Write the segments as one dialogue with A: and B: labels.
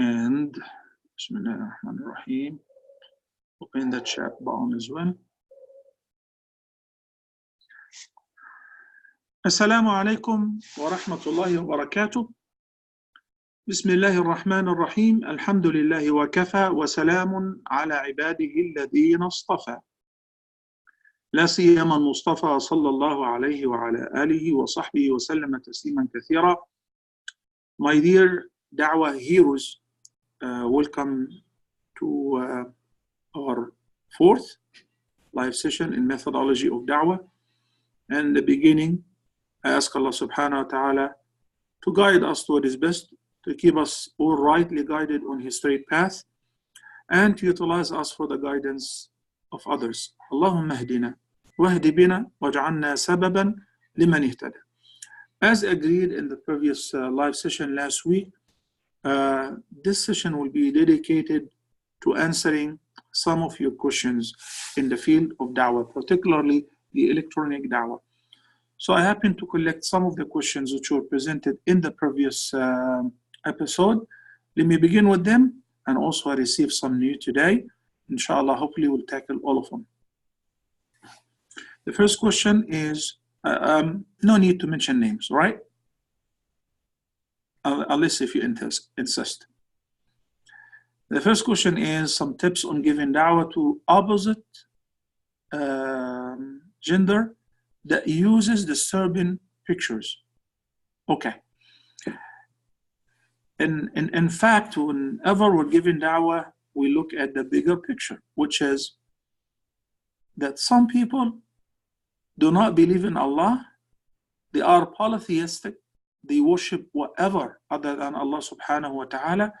A: And Bismillahirrahmanirrahim. Open the chat button as well. Assalamu alaikum wa rahmatullahi wa barakatuh. Bismillahir Rahmanir Rahim. Alhamdulillahi wa kafa wa salamun ala ibadihi alladhina istafa. لا سيما المصطفى صلى الله عليه وعلى آله وصحبه وسلم تسليما كثيرا. My dear Da'wah heroes, welcome to our fourth live session in methodology of Da'wah. And in the beginning, I ask Allah subhanahu wa ta'ala to guide us to what is best, to keep us all rightly guided on His straight path, and to utilize us for the guidance of others. Allahumma hdina wahdi bina waj'alna sababan liman ihtada. As agreed in the previous live session last week, this session will be dedicated to answering some of your questions in the field of Da'wah, particularly the electronic Da'wah. So I happen to collect some of the questions which were presented in the previous episode. Let me begin with them, and also I received some new today. Inshallah, hopefully we'll tackle all of them. The first question is, no need to mention names, right? Unless if you insist. The first question is some tips on giving da'wah to opposite gender that uses disturbing pictures. Okay. In fact, whenever we're giving da'wah, we look at the bigger picture, which is that some people do not believe in Allah. They are polytheistic. They worship whatever other than Allah subhanahu wa ta'ala.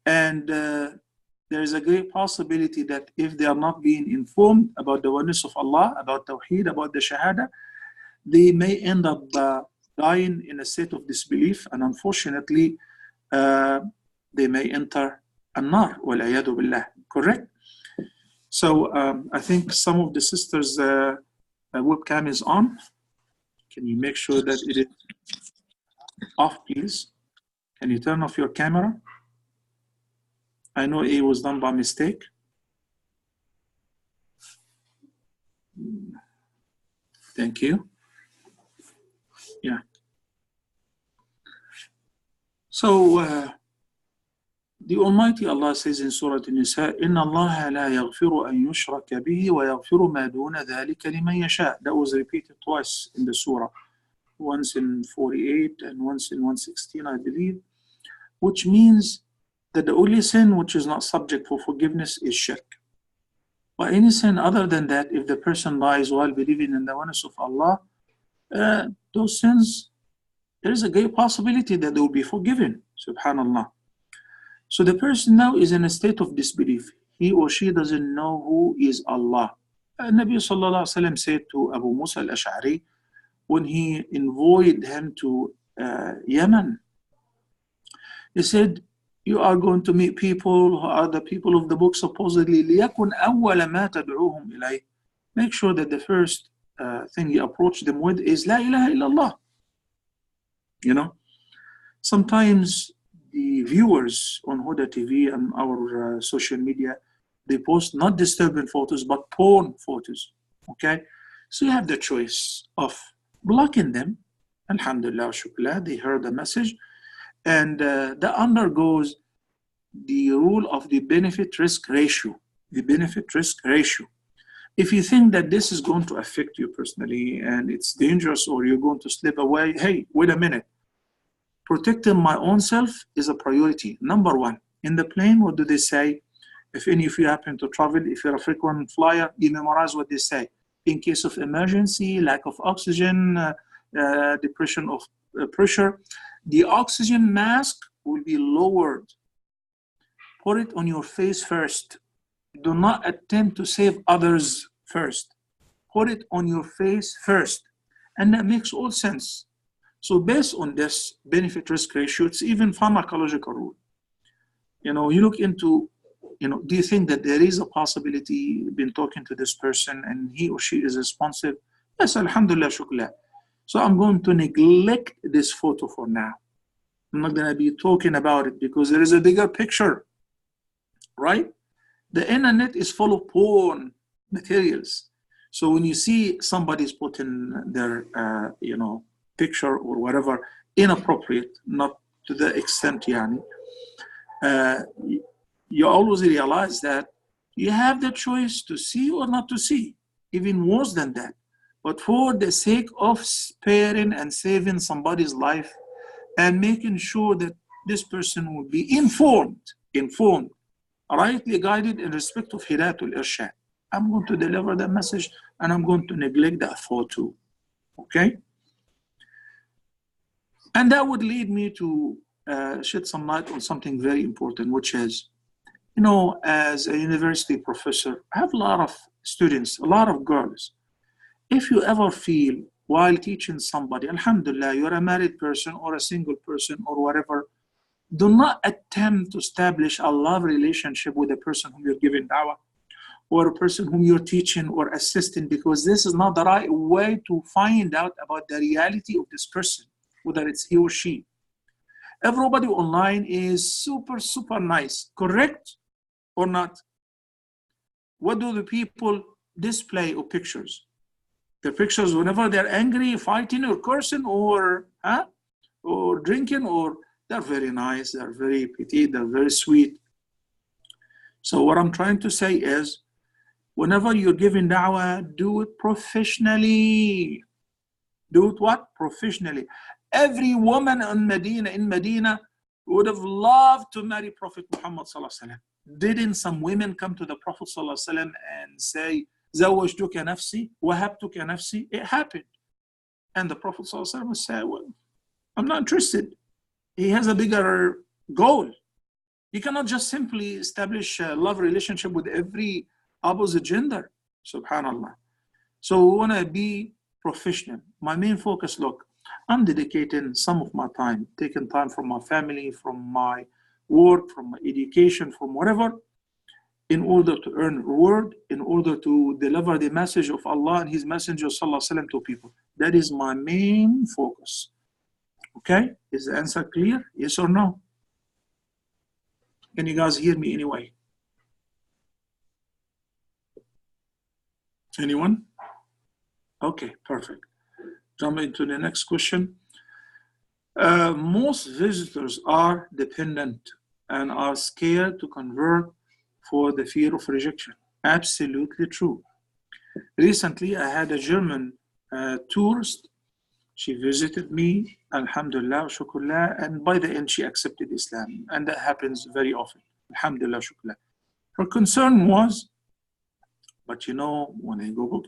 A: And there is a great possibility that if they are not being informed about the oneness of Allah, about Tawheed, about the Shahada, they may end up dying in a state of disbelief. And unfortunately, they may enter an-nar, wal-'iyadu billah. Correct? So I think some of the sisters' webcam is on. Can you make sure that it is off, please? Can you turn off your camera? I know it was done by mistake. Thank you. Yeah. So the Almighty Allah says in Surah An-Nisa, "Inna Allah la yaghfiru an yushraka bihi wa yaghfiru ma duna dhalika liman yasha." That was repeated twice in the surah, once in 48 and once in 116, I believe, which means that the only sin which is not subject for forgiveness is shirk. But any sin other than that, if the person dies while believing in the oneness of Allah, those sins, there is a great possibility that they will be forgiven. Subhanallah. So the person now is in a state of disbelief. He or she doesn't know who is Allah. Nabi sallallahu alaihi wasallam said to Abu Musa al-Ash'ari when he envoyed him to Yemen, he said, "You are going to meet people who are the people of the book, supposedly. لِيَكُنْ أَوَّلَ مَا تَدْعُوهُمْ إِلَيْهِ." Make sure that the first thing you approach them with is La ilaha illallah. You know, sometimes the viewers on Huda TV and our social media, they post not disturbing photos, but porn photos. Okay? So you have the choice of blocking them. Alhamdulillah, shukla, they heard the message. And that undergoes the rule of the benefit-risk ratio. The benefit-risk ratio. If you think that this is going to affect you personally and it's dangerous or you're going to slip away, hey, wait a minute. Protecting my own self is a priority. Number one. In the plane, what do they say? If any of you happen to travel, if you're a frequent flyer, you memorize what they say. In case of emergency, lack of oxygen, depression of pressure, the oxygen mask will be lowered. Put it on your face first. Do not attempt to save others first. Put it on your face first. And that makes all sense. So based on this benefit-risk ratio, it's even pharmacological rule. You know, you look into, do you think that there is a possibility you've been talking to this person and he or she is responsive? Yes, alhamdulillah, shukla. So I'm going to neglect this photo for now. I'm not going to be talking about it because there is a bigger picture, right? The internet is full of porn materials. So when you see somebody's putting their, picture or whatever, inappropriate, not to the extent, you always realize that you have the choice to see or not to see, even worse than that. But for the sake of sparing and saving somebody's life and making sure that this person will be informed, rightly guided in respect of Hidayatul Irshad, I'm going to deliver the message and I'm going to neglect that thought too. Okay? And that would lead me to shed some light on something very important, which is, as a university professor, I have a lot of students, a lot of girls. If you ever feel while teaching somebody, alhamdulillah, you're a married person or a single person or whatever, do not attempt to establish a love relationship with the person whom you're giving da'wah or a person whom you're teaching or assisting, because this is not the right way to find out about the reality of this person, whether it's he or she. Everybody online is super, super nice, correct or not? What do the people display of pictures? Their pictures whenever they're angry, fighting or cursing or drinking, or they're very nice, they're very petite, they're very sweet. So what I'm trying to say is, whenever you're giving da'wah, do it professionally. Do it what? Professionally. Every woman in Medina would have loved to marry Prophet Muhammad sallallahu alaihi wasallam. Didn't some women come to the Prophet sallallahu alaihi wasallam and say, "Zawajtuka nafsi, wahabtuka nafsi"? It happened, and the Prophet sallallahu alaihi wasallam said, "Well, I'm not interested." He has a bigger goal. You cannot just simply establish a love relationship with every opposite gender. Subhanallah. So we want to be professional. My main focus, look, I'm dedicating some of my time, taking time from my family, from my work, from my education, from whatever, in order to earn reward, in order to deliver the message of Allah and His Messenger sallallahu alaihi wasallam to people. That is my main focus. Okay? Is the answer clear? Yes or no? Can you guys hear me anyway? Anyone? Okay, perfect. Jump into the next question. Most visitors are dependent and are scared to convert for the fear of rejection. Absolutely true. Recently, I had a German tourist. She visited me, alhamdulillah, shukrullah, and by the end she accepted Islam. And that happens very often, alhamdulillah, shukrullah. Her concern was, but when I go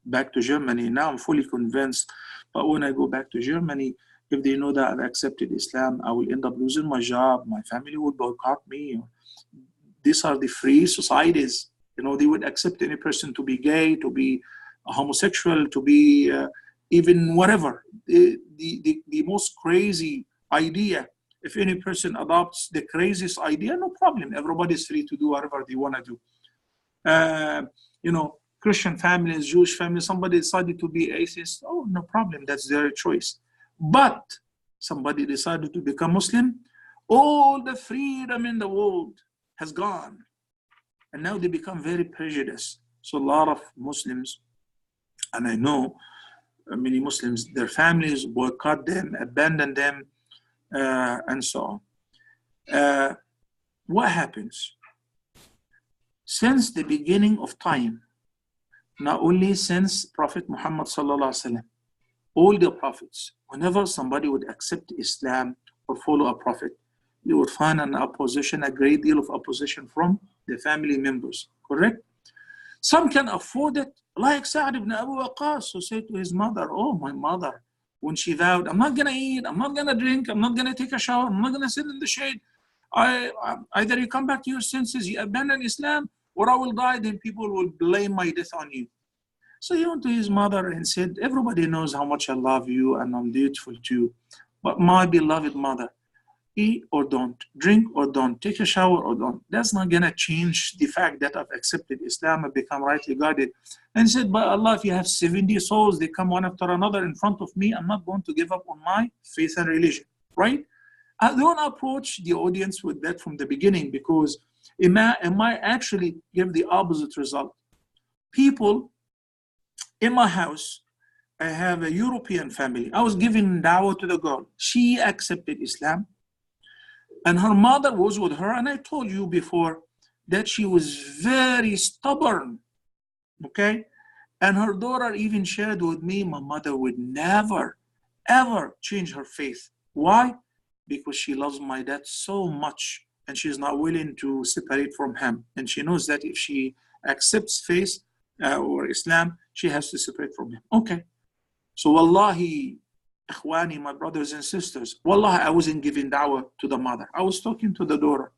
A: back to Germany, now I'm fully convinced, but when I go back to Germany, if they know that I've accepted Islam, I will end up losing my job, my family will boycott me. These are the free societies. They would accept any person to be gay, to be homosexual, to be even whatever. The most crazy idea. If any person adopts the craziest idea, no problem. Everybody's free to do whatever they want to do. Christian families, Jewish families, somebody decided to be atheist, oh, no problem, that's their choice. But somebody decided to become Muslim, all the freedom in the world has gone. And now they become very prejudiced. So a lot of Muslims, and I know many Muslims, their families boycott them, abandon them, and so on. What happens? Since the beginning of time, not only since Prophet Muhammad sallallahu alaihi wasallam, all the prophets, whenever somebody would accept Islam or follow a prophet, you would find an opposition, a great deal of opposition from the family members, correct? Some can afford it, like Sa'd ibn Abu Waqqas, who said to his mother, oh, my mother, when she vowed, I'm not going to eat, I'm not going to drink, I'm not going to take a shower, I'm not going to sit in the shade. Either you come back to your senses, you abandon Islam, or I will die, then people will blame my death on you. So he went to his mother and said, everybody knows how much I love you and I'm dutiful to you. But my beloved mother, eat or don't, drink or don't, take a shower or don't. That's not going to change the fact that I've accepted Islam and become rightly guided. And he said, by Allah, if you have 70 souls, they come one after another in front of me, I'm not going to give up on my faith and religion, right? I don't approach the audience with that from the beginning, because it might actually give the opposite result. People in my house, I have a European family. I was giving dawah to the girl. She accepted Islam, and her mother was with her. And I told you before that she was very stubborn, okay? And her daughter even shared with me, my mother would never, ever change her faith. Why? Because she loves my dad so much, and she's not willing to separate from him. And she knows that if she accepts faith or Islam, she has to separate from him. Okay. So wallahi, ikhwani, my brothers and sisters, wallahi, I wasn't giving da'wah to the mother. I was talking to the daughter.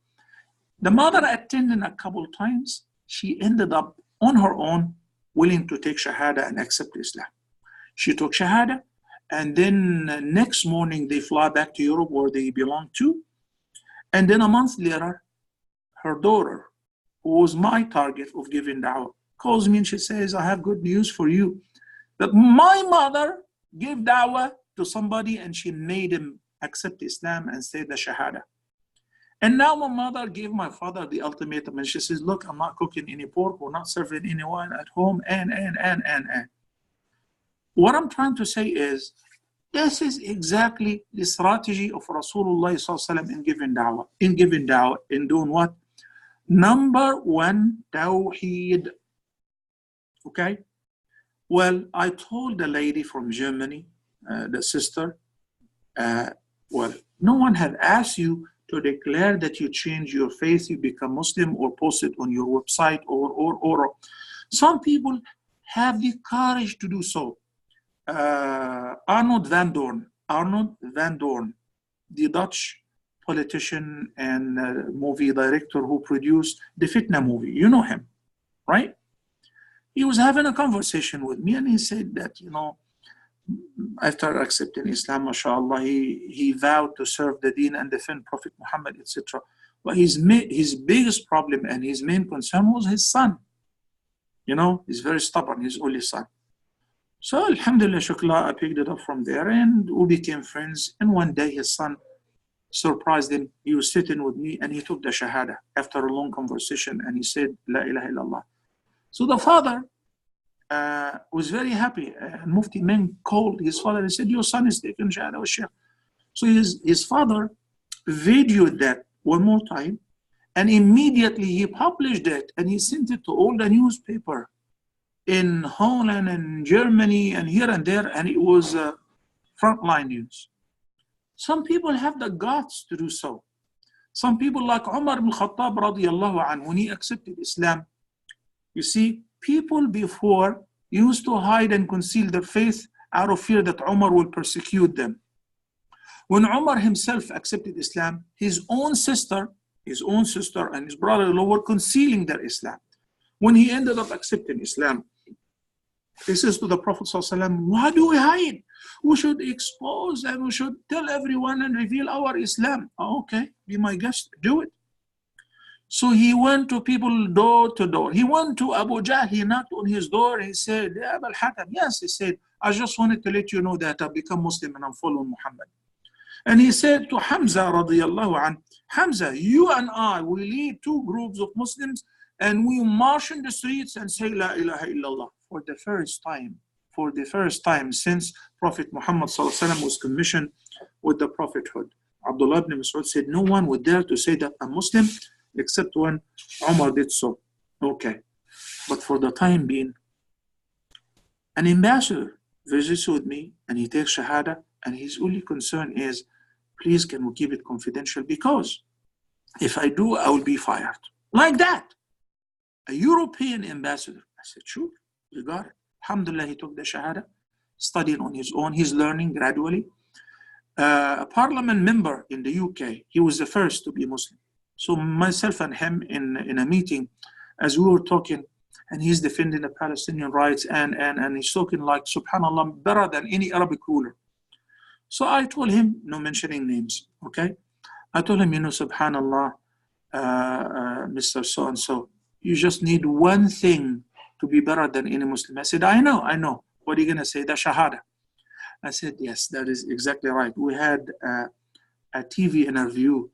A: The mother attended a couple times. She ended up on her own willing to take Shahada and accept Islam. She took Shahada, and then next morning they fly back to Europe where they belong to. And then a month later, her daughter, who was my target of giving da'wah, calls me and she says, I have good news for you. That my mother gave da'wah to somebody and she made him accept Islam and say the Shahada. And now my mother gave my father the ultimatum, and she says, look, I'm not cooking any pork, we're not serving any wine at home, and. What I'm trying to say is, this is exactly the strategy of Rasulullah in giving da'wah, in doing what? Number one, Tawheed. Okay? Well, I told the lady from Germany, the sister, well, no one had asked you to declare that you change your faith, you become Muslim, or post it on your website, or. Some people have the courage to do so. Arnold van Doorn, the Dutch politician and movie director who produced the Fitna movie. You know him, right? He was having a conversation with me, and he said that, after accepting Islam, mashallah, he vowed to serve the deen and defend Prophet Muhammad, etc. But his biggest problem and his main concern was his son. He's very stubborn, his only son. So alhamdulillah, shukla, I picked it up from there and we became friends. And one day his son surprised him. He was sitting with me and he took the Shahada after a long conversation, and he said, La ilaha illallah. So the father was very happy. And Mufti Meng called his father and said, your son is taking Shahada wa Shaykh. So his father videoed that one more time, and immediately he published it and he sent it to all the newspaper in Holland and Germany and here and there, and it was frontline news. Some people have the guts to do so. Some people like Umar ibn Khattab radiallahu anhu, when he accepted Islam, you see, people before used to hide and conceal their faith out of fear that Umar will persecute them. When Umar himself accepted Islam, his own sister and his brother-in-law were concealing their Islam. When he ended up accepting Islam, he says to the Prophet ﷺ, why do we hide? We should expose and we should tell everyone and reveal our Islam. Oh, okay, be my guest, do it. So he went to people door to door. He went to Abu Jahl, he knocked on his door. He said, Ya Abul Hakam, yes, he said, I just wanted to let you know that I've become Muslim and I'm following Muhammad. And he said to Hamza radiallahu anh, Hamza, you and I will lead two groups of Muslims and we march in the streets and say La ilaha illallah. For the first time since Prophet Muhammad was commissioned with the prophethood. Abdullah ibn Mas'ud said, no one would dare to say that I'm Muslim except when Umar did so. Okay. But for the time being, an ambassador visits with me and he takes Shahada, and his only concern is, please can we keep it confidential, because if I do, I will be fired. Like that. A European ambassador. I said, sure, you got it. Alhamdulillah, he took the Shahada, studying on his own. He's learning gradually. A parliament member in the UK, he was the first to be Muslim. So myself and him in a meeting, as we were talking, and he's defending the Palestinian rights, and he's talking like, subhanAllah, better than any Arabic ruler. So I told him, no mentioning names, okay? I told him, subhanAllah, Mr. So-and-so, you just need one thing to be better than any Muslim. I said, I know. What are you going to say? The Shahada. I said, yes, that is exactly right. We had a TV interview,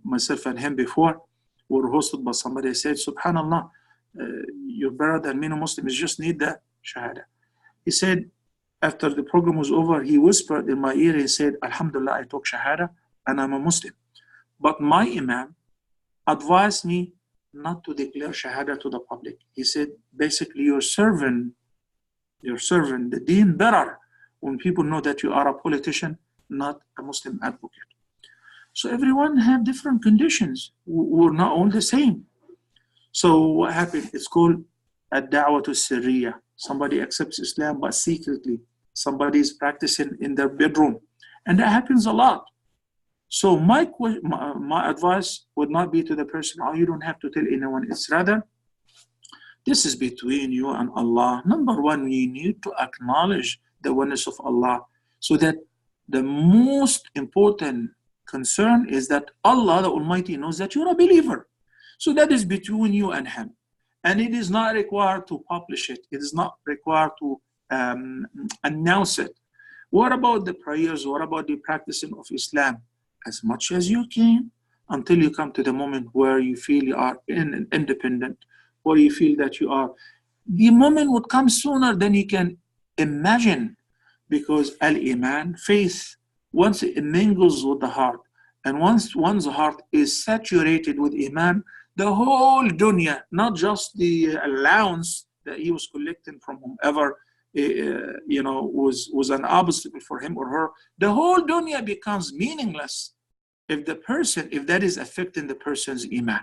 A: myself and him before, were hosted by somebody. Said, Subhanallah, you're better than many Muslims, just need the Shahada. He said, after the program was over, he whispered in my ear, he said, Alhamdulillah, I took Shahada and I'm a Muslim. But my Imam advised me not to declare Shahada to the public. He said, basically, you're serving the deen better when people know that you are a politician, not a Muslim advocate. So everyone have different conditions. We're not all the same. So what happened? It's called ad-da'watu sirriya. Somebody accepts Islam, but secretly. Somebody is practicing in their bedroom. And that happens a lot. So my advice would not be to the person, oh, you don't have to tell anyone. It's rather, this is between you and Allah. Number one, you need to acknowledge the oneness of Allah, so that the most important concern is that Allah, the Almighty, knows that you're a believer. So that is between you and Him. And it is not required to publish it. It is not required to announce it. What about the prayers? What about the practicing of Islam? As much as you can, until you come to the moment where you feel you are independent, or you feel that you are. The moment would come sooner than you can imagine, because al-Iman, faith, once it mingles with the heart, and once one's heart is saturated with Iman, the whole dunya, not just the allowance that he was collecting from whomever was an obstacle for him or her, the whole dunya becomes meaningless if that is affecting the person's Iman.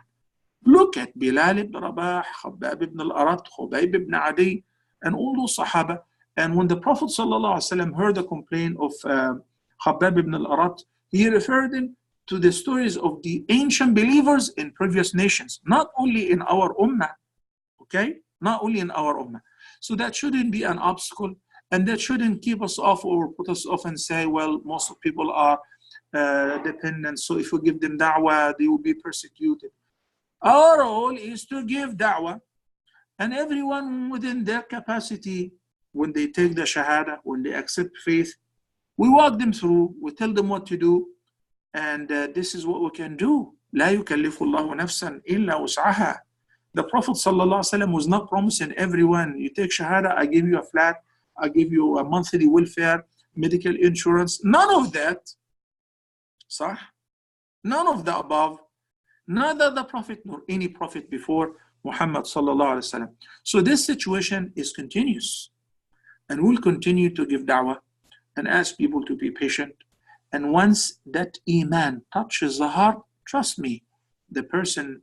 A: Look at Bilal ibn Rabah, Khabbab ibn al-Arat, Khubayb ibn Adi, and all those Sahaba. And when the Prophet ﷺ heard the complaint of Khabbab ibn al-Arat, he referred him to the stories of the ancient believers in previous nations, not only in our ummah, okay? Not only in our ummah. So that shouldn't be an obstacle, and that shouldn't keep us off or put us off and say, well, most people are dependent, so if we give them da'wah, they will be persecuted. Our role is to give da'wah, and everyone within their capacity, when they take the shahada, when they accept faith, we walk them through, we tell them what to do, and this is what we can do. لا يكلف الله نفسا إلا وسعها. The Prophet ﷺ was not promising everyone, you take shahada, I give you a flat, I give you a monthly welfare, medical insurance, none of that. Sah? None of the above. Neither the Prophet nor any Prophet before Muhammad ﷺ. So this situation is continuous, and we'll continue to give da'wah and ask people to be patient. And once that Iman touches the heart, trust me, the person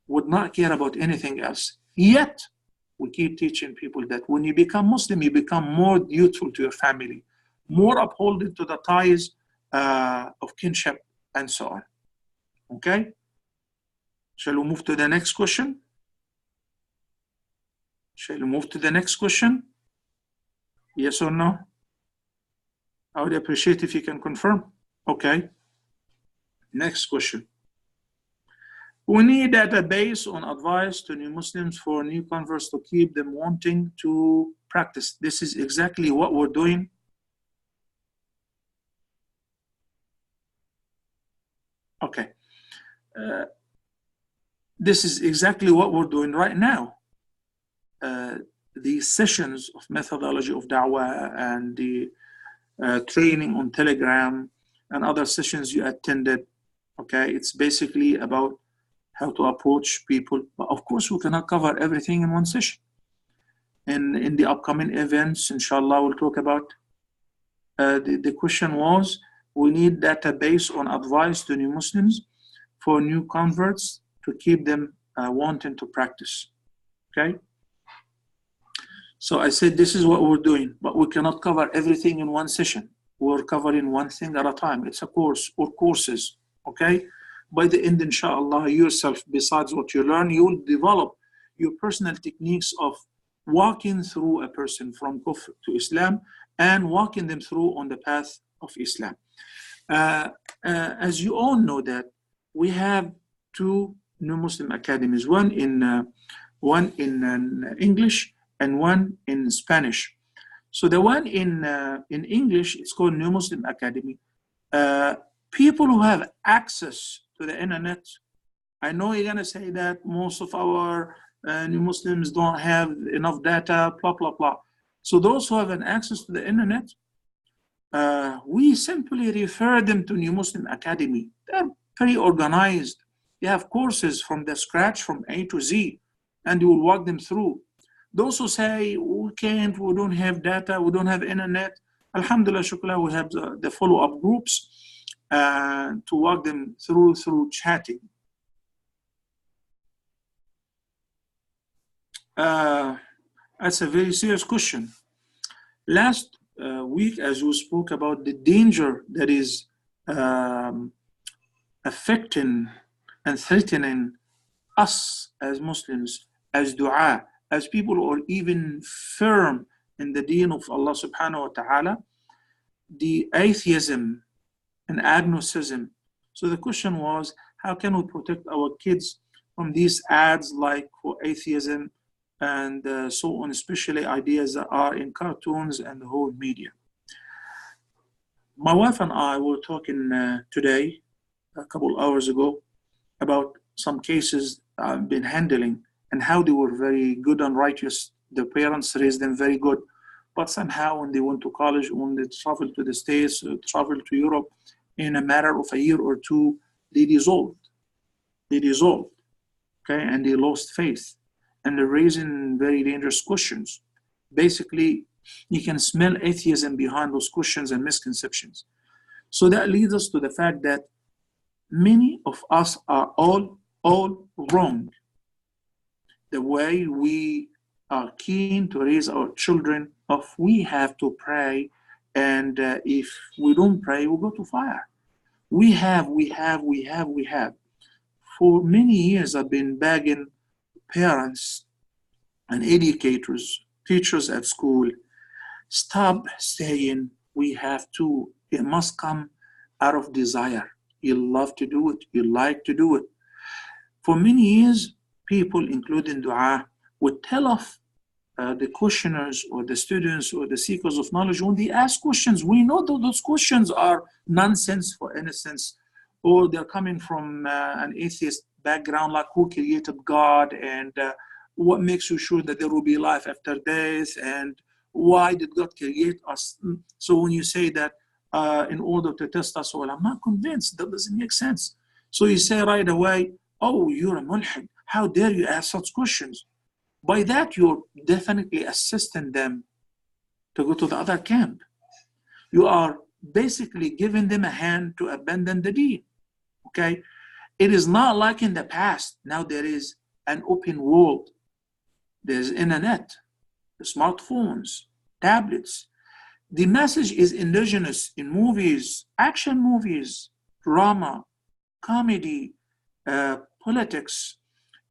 A: would not care about anything else. Yet, we keep teaching people that when you become Muslim, you become more dutiful to your family, more upholding to the ties of kinship, and so on. Okay? Shall we move to the next question? Shall we move to the next question? Yes or no? I would appreciate if you can confirm. Okay. Next question. We need a database on advice to new Muslims for new converts to keep them wanting to practice. This is exactly what we're doing. Okay. This is exactly what we're doing right now. The sessions of methodology of da'wah and the training on Telegram and other sessions you attended, okay, it's basically about how to approach people. But of course, we cannot cover everything in one session. And in the upcoming events, inshallah, we'll talk about, the question was, we need database on advice to new Muslims for new converts to keep them wanting to practice, okay? So I said, this is what we're doing, but we cannot cover everything in one session. We're covering one thing at a time. It's a course or courses, okay? By the end, inshallah, yourself, besides what you learn, you will develop your personal techniques of walking through a person from Kufr to Islam and walking them through on the path of Islam. As you all know that we have two new Muslim academies, one in English and one in Spanish. So the one in English, it's called New Muslim Academy. People who have access to the internet, I know you're going to say that most of our new Muslims don't have enough data, blah, blah, blah. So those who have an access to the internet, we simply refer them to New Muslim Academy. They're very organized. They have courses from the scratch, from A to Z, and you will walk them through. Those who say, we can't, we don't have data, we don't have internet, alhamdulillah, shukla, we have the follow-up groups to walk them through chatting. That's a very serious question. Last week, as you spoke about the danger that is affecting and threatening us as Muslims, as dua, as people who are even firm in the deen of Allah subhanahu wa ta'ala, the atheism and agnosticism. So the question was, how can we protect our kids from these ads like for atheism and so on, especially ideas that are in cartoons and the whole media? My wife and I were talking today, a couple hours ago, about some cases I've been handling and how they were very good and righteous. The parents raised them very good, but somehow when they went to college, when they traveled to the States, traveled to Europe, in a matter of a year or two, they dissolved. Okay, and they lost faith. And they're raising very dangerous questions. Basically, you can smell atheism behind those questions and misconceptions. So that leads us to the fact that many of us are all wrong. The way we are keen to raise our children, if we have to pray, and if we don't pray, we'll go to fire. We have. For many years, I've been begging parents and educators, teachers at school, stop saying we have to. It must come out of desire. You love to do it. You like to do it. For many years, people, including dua, would tell off the questioners or the students or the seekers of knowledge when they ask questions. We know that those questions are nonsense, for innocence, or they're coming from an atheist background, like who created God, and what makes you sure that there will be life after death, and why did God create us? So when you say that in order to test us, well, I'm not convinced, that doesn't make sense. So you say right away, oh, you're a mulhid. How dare you ask such questions? By that, you're definitely assisting them to go to the other camp. You are basically giving them a hand to abandon the deen. Okay? It is not like in the past. Now there is an open world. There's internet, smartphones, tablets. The message is indigenous in movies, action movies, drama, comedy, politics,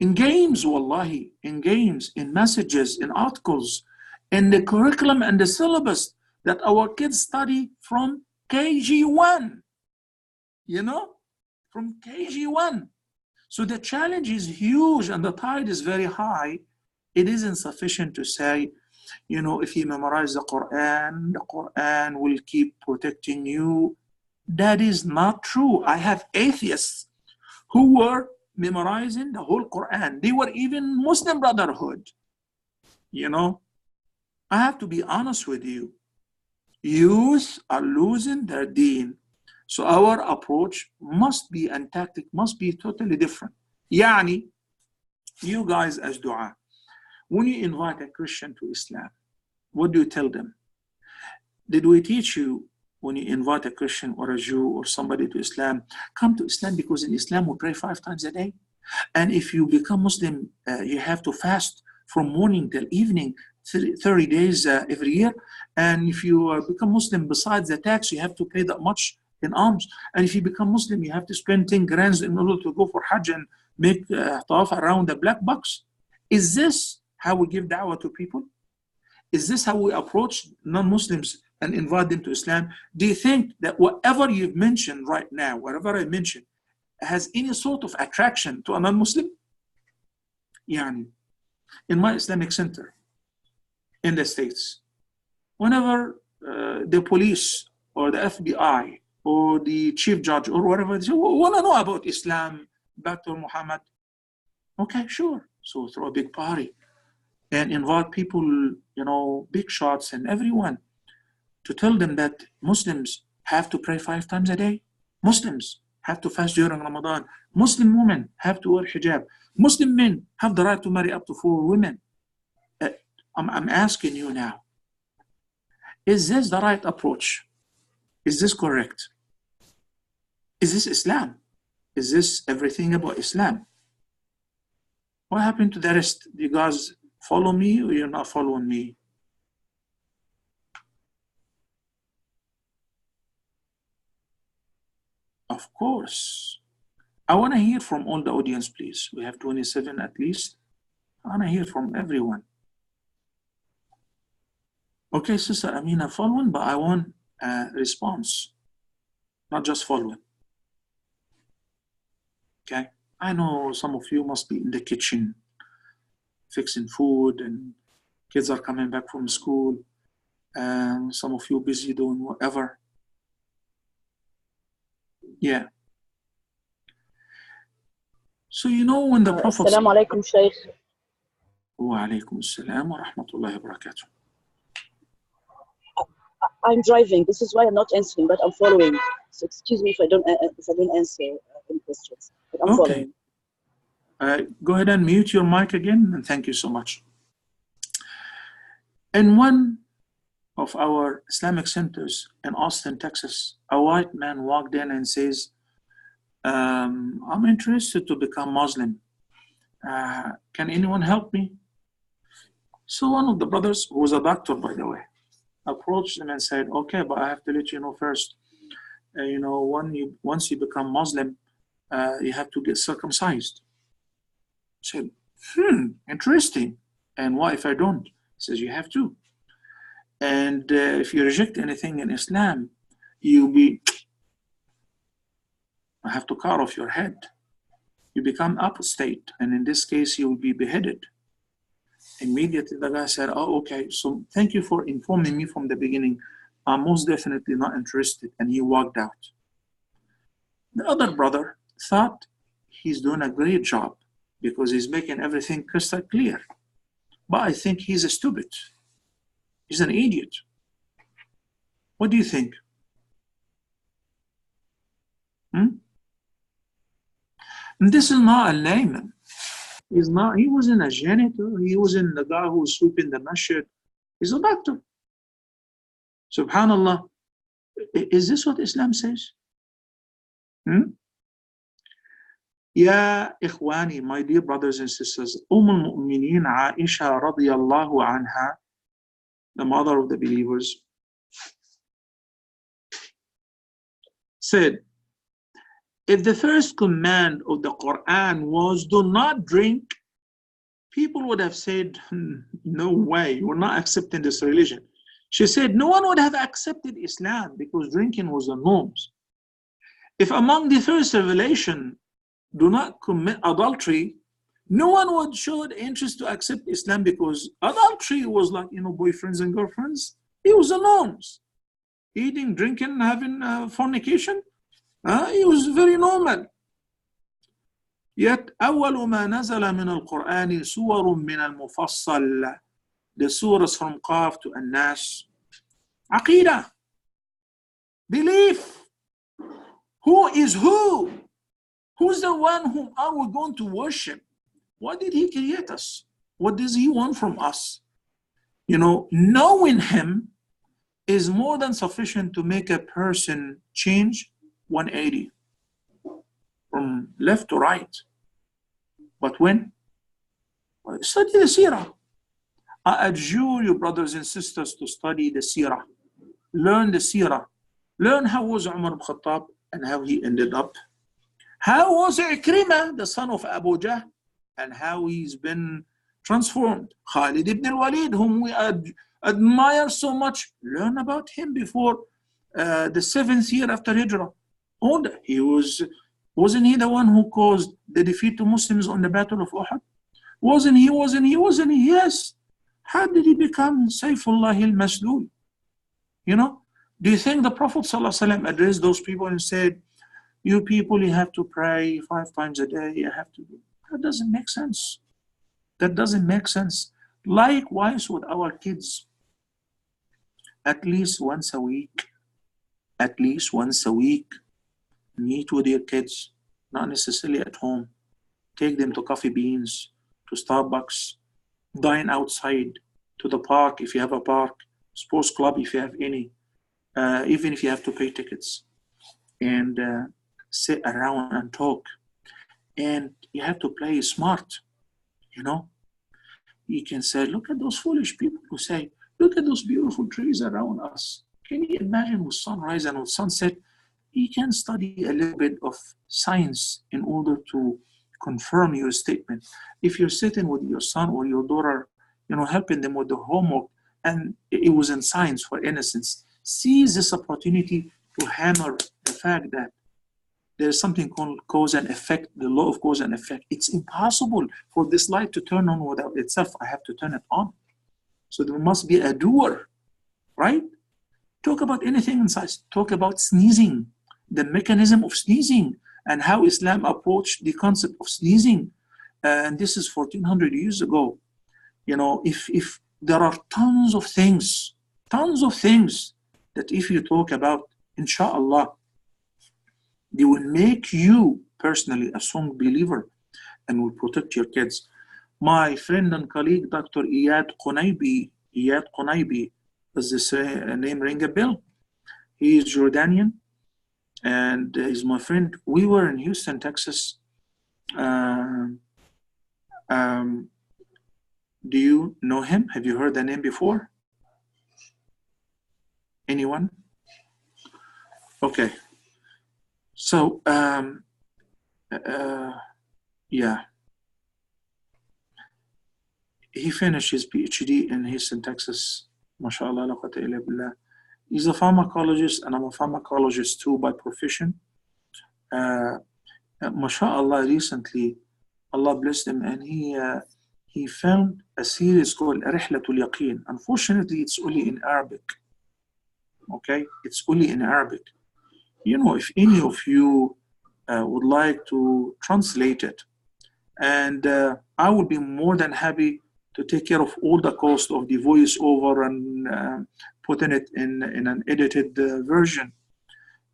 A: in games, wallahi, in games, in messages, in articles, in the curriculum and the syllabus that our kids study from KG1, from KG1. So the challenge is huge and the tide is very high. It isn't sufficient to say, if you memorize the Quran will keep protecting you. That is not true. I have atheists who were memorizing the whole Quran. They were even Muslim Brotherhood. I have to be honest with you. Youth are losing their deen. So our approach must be, and tactic must be totally different. Yani, you guys as dua, when you invite a Christian to Islam, what do you tell them? Did we teach you when you invite a Christian or a Jew or somebody to Islam, come to Islam because in Islam we pray 5 times a day? And if you become Muslim, you have to fast from morning till evening, 30 days every year. And if you become Muslim, besides the tax, you have to pay that much in alms. And if you become Muslim, you have to spend 10 grand in order to go for Hajj and make tawaf around the black box. Is this how we give da'wah to people? Is this how we approach non-Muslims and invite them to Islam? Do you think that whatever you've mentioned right now, whatever I mentioned, has any sort of attraction to a non-Muslim? Yani, in my Islamic center in the States, whenever the police or the FBI or the chief judge or whatever, they say, we want to know about Islam, Dr. Muhammad. Okay, sure. So throw a big party and invite people, you know, big shots and everyone, to tell them that Muslims have to pray 5 times a day. Muslims have to fast during Ramadan. Muslim women have to wear hijab. Muslim men have the right to marry up to 4 women. I'm asking you now, is this the right approach? Is this correct? Is this Islam? Is this everything about Islam? What happened to the rest? You guys follow me or you're not following me? Of course. I want to hear from all the audience, please. We have 27 at least. I want to hear from everyone. Okay, Sister Amina, following, but I want a response, not just following. Okay, I know some of you must be in the kitchen fixing food and kids are coming back from school and some of you busy doing whatever. Yeah. So you know when the Prophet...
B: Assalamu alaikum, Shaykh.
A: Wa alaikum assalam wa rahmatullahi wa barakatuh.
B: I'm driving. This is why I'm not answering, but I'm following. So excuse me if I don't answer any questions, but I'm following.
A: Go ahead and mute your mic again, and thank you so much. In one of our Islamic centers in Austin, Texas, a white man walked in and says, I'm interested to become Muslim. Can anyone help me? So one of the brothers, who was a doctor, by the way, approached him and said, okay, but I have to let you know first, you know, once you become Muslim, you have to get circumcised. I said, interesting. And what if I don't? He says, you have to. And if you reject anything in Islam, I have to cut off your head. You become apostate, and in this case, you will be beheaded. Immediately, the guy said, oh, okay, so thank you for informing me from the beginning. I'm most definitely not interested, and he walked out. The other brother thought he's doing a great job because he's making everything crystal clear. But I think he's a stupid. He's an idiot. What do you think? And this is not a layman. He wasn't a janitor. He wasn't the guy who was sweeping the masjid. He's a doctor. Subhanallah. Is this what Islam says? Ya ikhwani, my dear brothers and sisters, al-Mu'mineen Aisha radiyallahu anha, the mother of the believers, said, if the first command of the Quran was do not drink, people would have said, no way, we're not accepting this religion. She said, no one would have accepted Islam because drinking was the norms. If among the first revelation, do not commit adultery, no one would show interest to accept Islam because adultery was like, you know, boyfriends and girlfriends. It was the norms. Eating, drinking, having fornication. It was very normal. Yet, أول ما نزل من القرآن سور من المفصل. The surahs from Qaf to An-Nas. Aqidah. Belief. Who is who? Who's the one whom are we going to worship? Why did he create us? What does he want from us? You know, knowing him is more than sufficient to make a person change 180 from left to right. But when? Study the seerah. I adjure you, brothers and sisters, to study the seerah. Learn the seerah. Learn how was Umar ibn Khattab and how he ended up. How was Ikrimah, the son of Abu Jahl, and how he's been transformed. Khalid ibn al-Walid, whom we admire so much. Learn about him before the 7th year after Hijrah. Wasn't he the one who caused the defeat to Muslims on the Battle of Uhud? Wasn't he? Yes. How did he become Sayfullah al-Maslul? You know, Do you think the Prophet ﷺ addressed those people and said, you people, you have to pray 5 times a day, you have to do? That doesn't make sense. That doesn't make sense. Likewise with our kids, at least once a week, meet with your kids, not necessarily at home. Take them to Coffee Beans, to Starbucks, dine outside, to the park if you have a park, sports club if you have any, even if you have to pay tickets, and sit around and talk. And you have to play smart, you know. You can say, look at those foolish people who say, look at those beautiful trees around us. Can you imagine with sunrise and with sunset? You can study a little bit of science in order to confirm your statement. If you're sitting with your son or your daughter, you know, helping them with the homework, and it was in science for innocence, seize this opportunity to hammer the fact that there's something called cause and effect, the law of cause and effect. It's impossible for this light to turn on without itself. I have to turn it on. So there must be a doer, right? Talk about anything in science. Talk about sneezing, the mechanism of sneezing, and how Islam approached the concept of sneezing. And this is 1400 years ago. You know, if there are tons of things that if you talk about, inshallah, they will make you personally a strong believer and will protect your kids. My friend and colleague, Dr. Iyad Qunaybi, does this name ring a bell? He is Jordanian and he's my friend. We were in Houston, Texas. Do you know him? Have you heard the name before? Anyone? Okay. So, yeah. He finished his PhD in Houston, Texas. MashaAllah, la quwwata illa billah. He's a pharmacologist, and I'm a pharmacologist too by profession. MashaAllah, recently, Allah blessed him, and he filmed a series called Rihlatul Yaqeen. Unfortunately, it's only in Arabic. Okay? It's only in Arabic. You know, if any of you would like to translate it, and I would be more than happy to take care of all the cost of the voiceover and putting it in an edited version.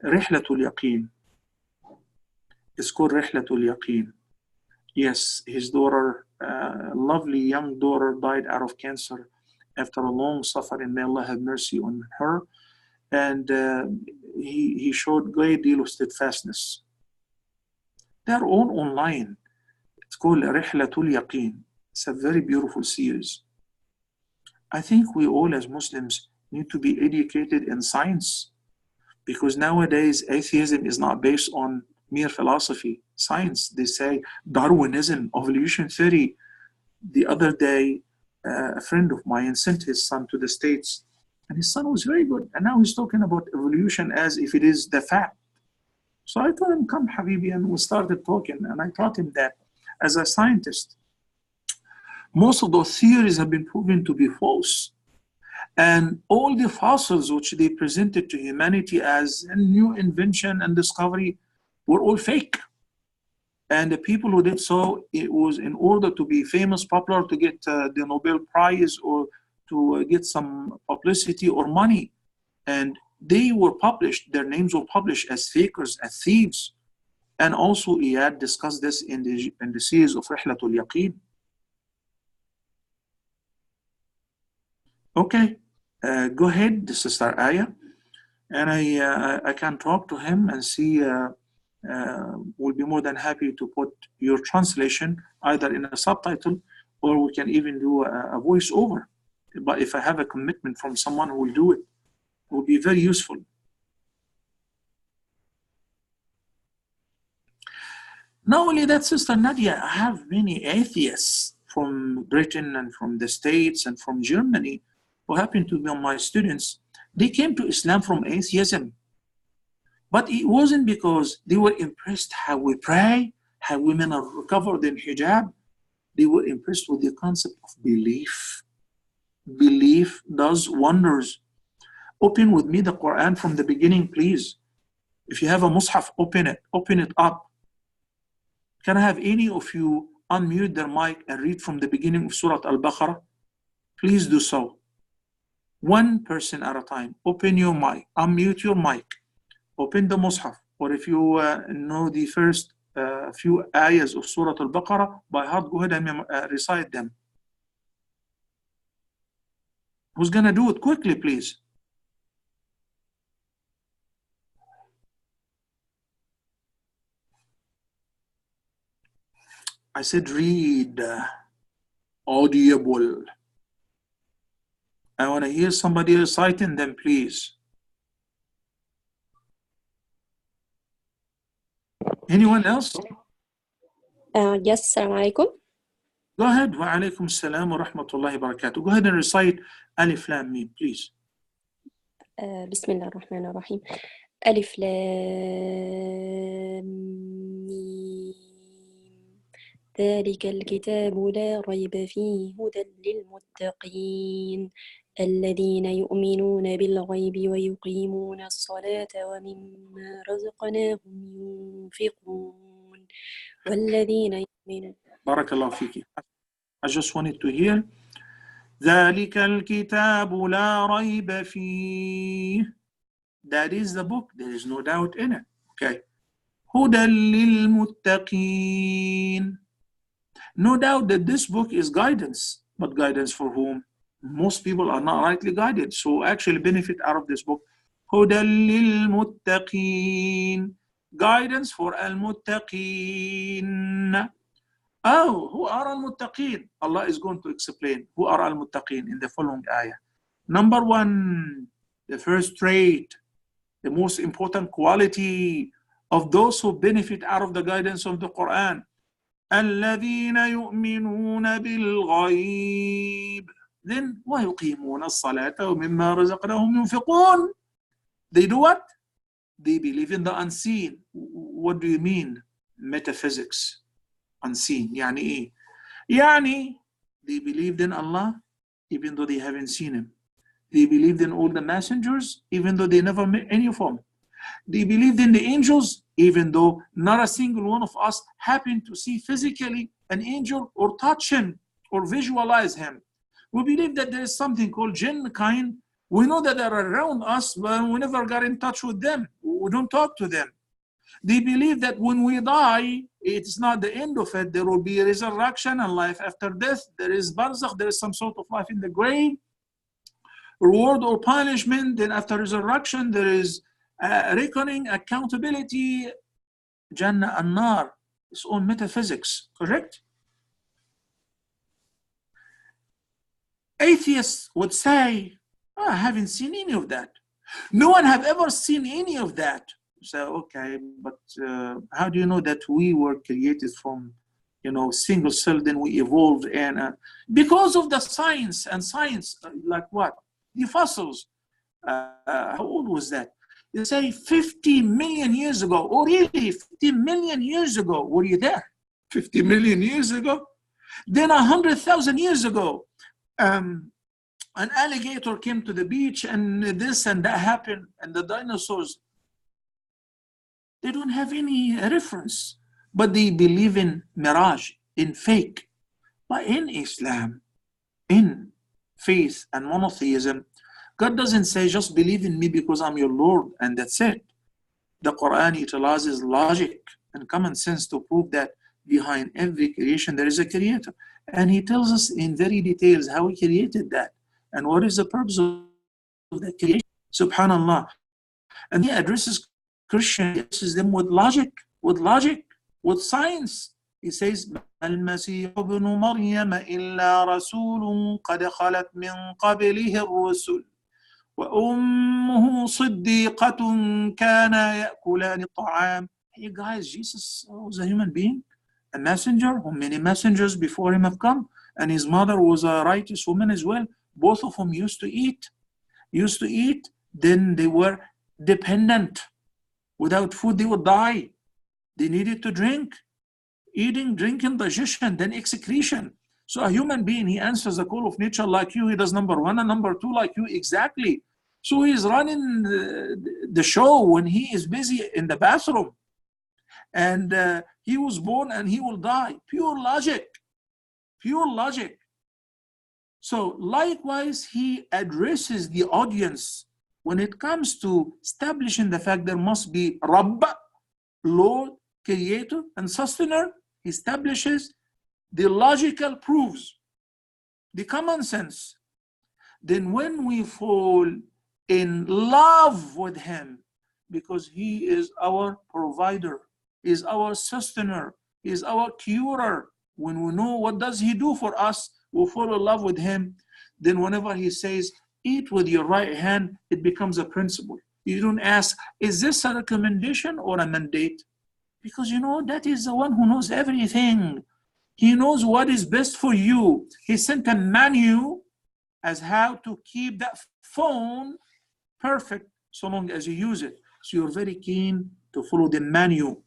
A: Rihlatul Yaqeen. It's called Rihlatul Yaqeen. Yes, his daughter, lovely young daughter, died out of cancer after a long suffering. May Allah have mercy on her. And he showed great deal of steadfastness. They're all online. It's called Rihlatul Yaqeen. It's a very beautiful series. I think we all as Muslims need to be educated in science, because nowadays atheism is not based on mere philosophy. Science, they say Darwinism, evolution theory. The other day, a friend of mine sent his son to the States, and his son was very good. And now he's talking about evolution as if it is the fact. So I told him, come Habibi, and we started talking. And I taught him that as a scientist, most of those theories have been proven to be false. And all the fossils which they presented to humanity as a new invention and discovery were all fake. And the people who did so, it was in order to be famous, popular, to get the Nobel Prize or to get some publicity or money. And they were published, their names were published as fakers, as thieves. And also Iyad discussed this in the series of Rihlatul Yaqeen. Okay, go ahead, Sister Aya. And I can talk to him and see, we'll be more than happy to put your translation either in a subtitle, or we can even do a voiceover. But if I have a commitment from someone who will do it, it will be very useful. Not only that, Sister Nadia, I have many atheists from Britain and from the States and from Germany who happen to be my students. They came to Islam from atheism. But it wasn't because they were impressed how we pray, how women are covered in hijab. They were impressed with the concept of belief. Belief does wonders. Open with me the Quran from the beginning, please. If you have a mushaf, open it up. Can I have any of you unmute their mic and read from the beginning of Surah Al-Baqarah? Please do so. One person at a time. Open your mic, unmute your mic, open the mushaf, or if you know the first few ayahs of Surah Al-Baqarah by heart, go ahead and recite them. Who's gonna do it quickly, please? I said read, audible. I want to hear somebody reciting them, please. Anyone else?
C: Yes, Assalamu alaikum.
A: Go ahead. Wa alaikum assalam wa rahmatullahi wa barakatuh. Go ahead and recite Alif Lam Mim, please.
C: Bismillah ar-Rahman ar-Rahim. Alif Lam Mim. ذلك الكتاب لا ريب فيه هدى للمتقين الذين يؤمنون بالغيب ويقيمون الصلاة ومما رزقناهم ينفقون والذين يؤمنون.
A: بارك الله فيك. I just wanted to hear ذلك الكتاب لا ريب فيه. That is the book. There is no doubt in it. Okay. هدى للمتقين. No doubt that this book is guidance, but guidance for whom? Most people are not rightly guided, so actually benefit out of this book. هدى للمتقين. Guidance for al-muttaqin. Oh, who are al-muttaqin? Allah is going to explain who are al-muttaqin in the following ayah. Number one, the first trait, the most important quality of those who benefit out of the guidance of the Quran. الذين يؤمنون بالغيب. Then ويقيمون الصلاة ومما رزقناهم ينفقون. They do what? They believe in the unseen. What do you mean? Metaphysics. Unseen. يعني إيه? يعني they believed in Allah even though they haven't seen him. They believed in all the messengers even though they never met any of them. They believed in the angels even though not a single one of us happened to see physically an angel or touch him or visualize him. We believe that there is something called jinn kind. We know that they're around us, but we never got in touch with them. We don't talk to them. They believe that when we die, it's not the end of it. There will be a resurrection and life after death. There is barzakh, there is some sort of life in the grave, reward or punishment. Then after resurrection, there is reckoning, accountability, Jannah and Nar, its own metaphysics, correct? Atheists would say, I haven't seen any of that. No one have ever seen any of that. So, okay, but how do you know that we were created from, single cell, then we evolved? And because of the science, and science, like what? The fossils. How old was that? They say 50 million years ago, or really 50 million years ago. Were you there? 50 million years ago? Then 100,000 years ago, an alligator came to the beach and this and that happened, and the dinosaurs, they don't have any reference, but they believe in mirage, in fake. But in Islam, in faith and monotheism, God doesn't say, just believe in me because I'm your Lord, and that's it. The Quran utilizes logic and common sense to prove that behind every creation there is a creator. And he tells us in very details how he created that and what is the purpose of that creation. Subhanallah. And he addresses Christians, he addresses them with logic, with science. He says, المسيح ابن مريم إلا رسول قد خلت من قبله الرسل وأمه صديقة كان يأكلان الطعام. Hey guys, Jesus was a human being, a messenger, whom many messengers before him have come, and his mother was a righteous woman as well. Both of them used to eat. Then they were dependent. Without food, they would die. They needed to drink. Eating, drinking, digestion, then excretion. So a human being, he answers the call of nature like you. He does number one and number two like you exactly. So he's running the show when he is busy in the bathroom. And he was born and he will die. Pure logic. Pure logic. So likewise, he addresses the audience when it comes to establishing the fact there must be Rabb, Lord, Creator, and Sustainer. He establishes the logical proofs, the common sense. Then when we fall in love with him, because he is our provider, is our sustainer, is our curer, when we know what does he do for us, we fall in love with him. Then whenever he says, eat with your right hand, it becomes a principle. You don't ask, is this a recommendation or a mandate? Because you know, that is the one who knows everything. He knows what is best for you. He sent a manual as how to keep that phone perfect so long as you use it. So you're very keen to follow the manual.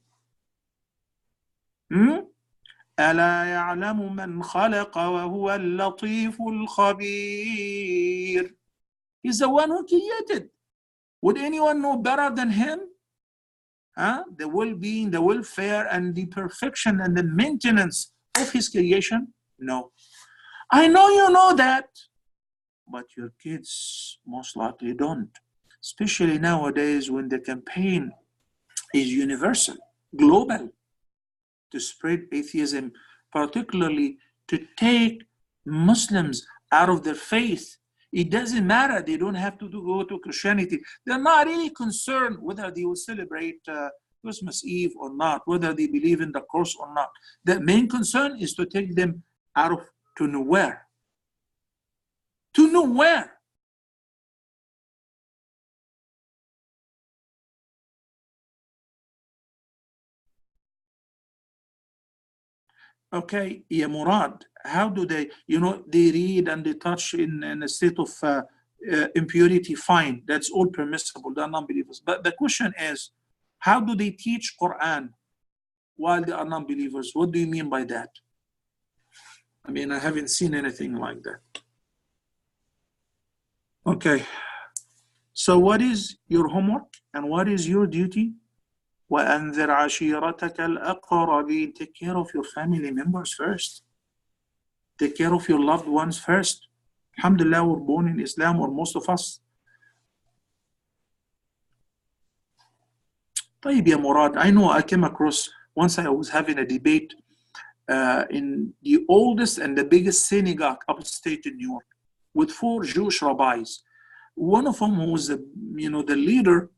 A: ألا يعلم من خلق وهو اللطيف الخبير. He's the one who created. Would anyone know better than him? The well-being, the welfare, and the perfection and the maintenance of his creation? No. I know you know that, but your kids most likely don't. Especially nowadays when the campaign is universal, global, to spread atheism, particularly to take Muslims out of their faith. It doesn't matter. They don't have to go to Christianity. They're not really concerned whether they will celebrate Christmas Eve or not, whether they believe in the cross or not. The main concern is to take them out of to nowhere. To nowhere. Okay, yeah, Murad, how do they, they read and they touch in a state of impurity? Fine, that's all permissible, they're non-believers. But the question is, how do they teach Quran while they are non-believers? What do you mean by that? I mean, I haven't seen anything like that. Okay, so what is your homework and what is your duty? وَأَنذِرْ عَشِيرَتَكَ الْأَقْرَبِينَ. Take care of your family members first. Take care of your loved ones first. Alhamdulillah, we're born in Islam, or most of us. طيب يا Murad, I know I came across, once I was having a debate in the oldest and the biggest synagogue upstate in New York with 4 Jewish rabbis. One of them who was the leader,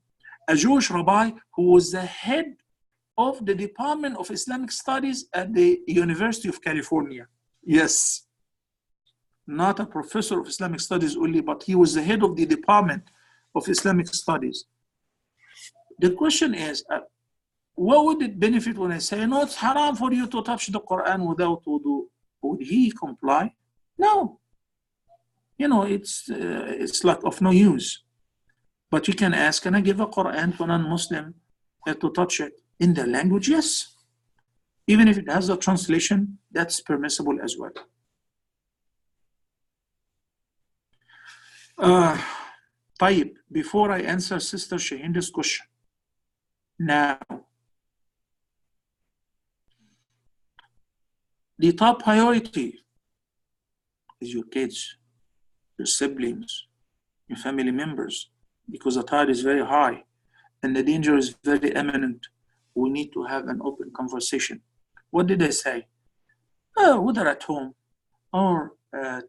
A: a Jewish rabbi who was the head of the Department of Islamic Studies at the University of California. Yes, not a professor of Islamic Studies only, but he was the head of the Department of Islamic Studies. The question is, what would it benefit when I say, no, it's haram for you to touch the Quran without wudu? Would he comply? No. It's like of no use. But you can ask, can I give a Quran to a non-Muslim to touch it in their language? Yes. Even if it has a translation, that's permissible as well. طيب, before I answer Sister Shahinda's question, now, the top priority is your kids, your siblings, your family members, because the tide is very high and the danger is very imminent. We need to have an open conversation. What did I say? Whether at home or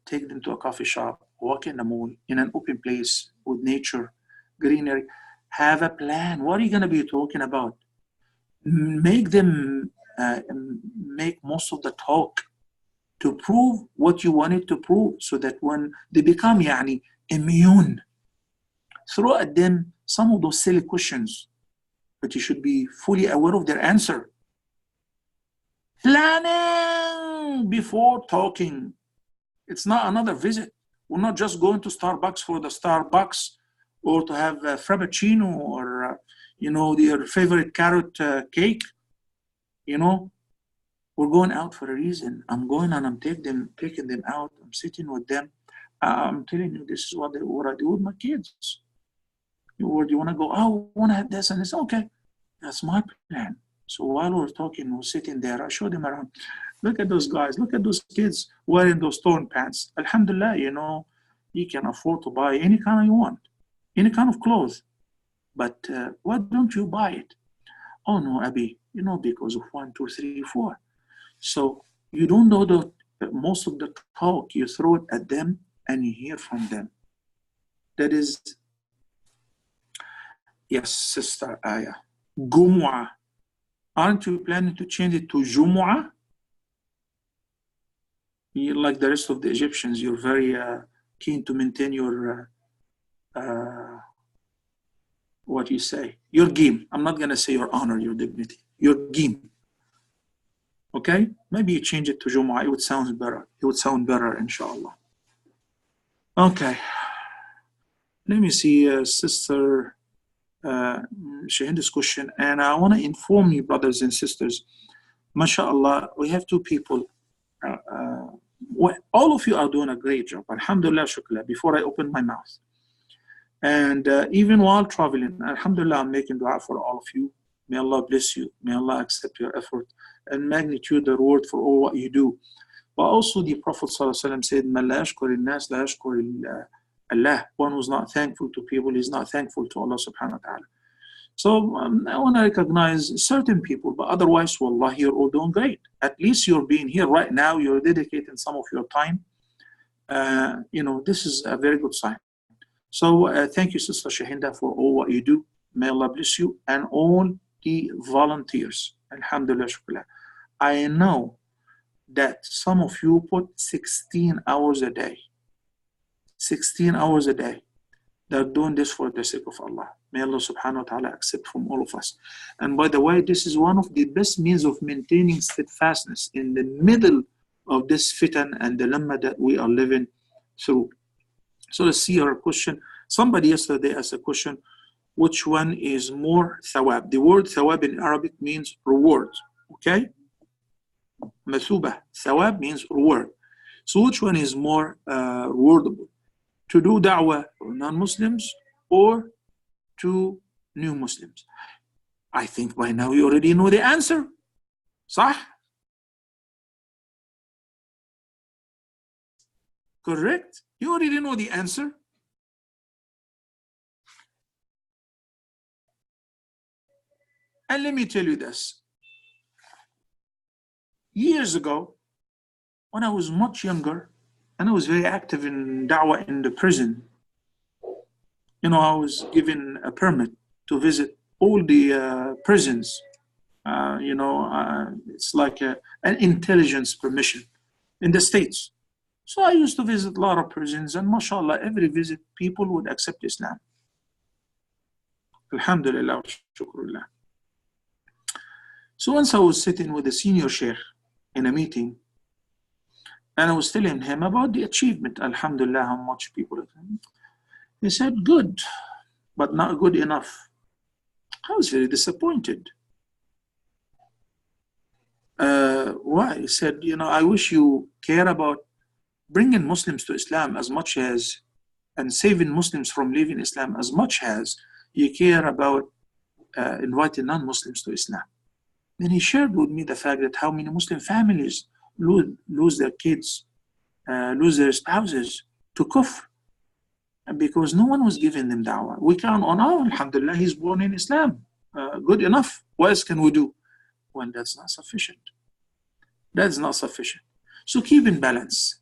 A: take them to a coffee shop, walk in the mall, in an open place with nature, greenery. Have a plan. What are you going to be talking about? Make them make most of the talk to prove what you wanted to prove, so that when they become immune, throw at them some of those silly questions, but you should be fully aware of their answer. Planning before talking. It's not another visit. We're not just going to Starbucks for the Starbucks, or to have a Frappuccino, or their favorite carrot cake. We're going out for a reason. I'm going and I'm taking them out. I'm sitting with them. I'm telling you, this is what I do with my kids. Where do you want to go? Oh, I want to have this and this. Okay, that's my plan. So while we're talking, we're sitting there, I showed him around. Look at those guys, look at those kids wearing those torn pants. Alhamdulillah, you know, you can afford to buy any kind you want, any kind of clothes. But why don't you buy it? Oh no, Abi, you know, because of 1, 2, 3, 4. So you don't know that most of the talk, you throw it at them and you hear from them. That is, yes, Sister Aya, Gumwa. Aren't you planning to change it to Jumu'ah? You, like the rest of the Egyptians, you're very keen to maintain your, what you say, your game. I'm not going to say your honor, your dignity, your game. Okay? Maybe you change it to Jumu'ah. It would sound better. It would sound better, inshallah. Okay. Let me see, Sister Shahinda's question. And I want to inform you, brothers and sisters, mashallah, we have 2 people. All of you are doing a great job. Alhamdulillah, shukla, before I open my mouth. And even while traveling, alhamdulillah, I'm making dua for all of you. May Allah bless you. May Allah accept your effort and magnitude the reward for all what you do. But also the Prophet ﷺ said, Man la yashkur al-nas la yashkur Allah. One who's not thankful to people is not thankful to Allah subhanahu wa ta'ala. So I want to recognize certain people, but otherwise, wallah, you're all doing great. At least you're being here right now. You're dedicating some of your time. You know, this is a very good sign. So thank you, Sister Shahinda, for all what you do. May Allah bless you and all the volunteers. Alhamdulillah, shukla. I know that some of you put 16 hours a day. 16 hours a day. They're doing this for the sake of Allah. May Allah subhanahu wa ta'ala accept from all of us. And by the way, this is one of the best means of maintaining steadfastness in the middle of this fitan and dilemma that we are living through. So let's see our question. Somebody yesterday asked a question, which one is more thawab? The word thawab in Arabic means reward. Okay? Mathuba. Thawab means reward. So which one is more rewardable? To do da'wah for non-Muslims or to new Muslims? I think by now you already know the answer. Sah? Correct? You already know the answer. And let me tell you this. Years ago, when I was much younger, and I was very active in da'wah in the prison, you know, I was given a permit to visit all the prisons. It's like an intelligence permission in the States. So I used to visit a lot of prisons, and mashallah, every visit, people would accept Islam. Alhamdulillah, shukrullah. So once I was sitting with a senior sheikh in a meeting, and I was telling him about the achievement, alhamdulillah, how much people are. He said, good, but not good enough. I was very disappointed. Why? He said, you know, I wish you care about bringing Muslims to Islam as much as, and saving Muslims from leaving Islam as much as you care about inviting non-Muslims to Islam. Then he shared with me the fact that how many Muslim families lose their kids, lose their spouses to kufr, because no one was giving them da'wah. We count on, alhamdulillah, he's born in Islam. Good enough. What else can we do? Well, that's not sufficient. That's not sufficient. So keep in balance.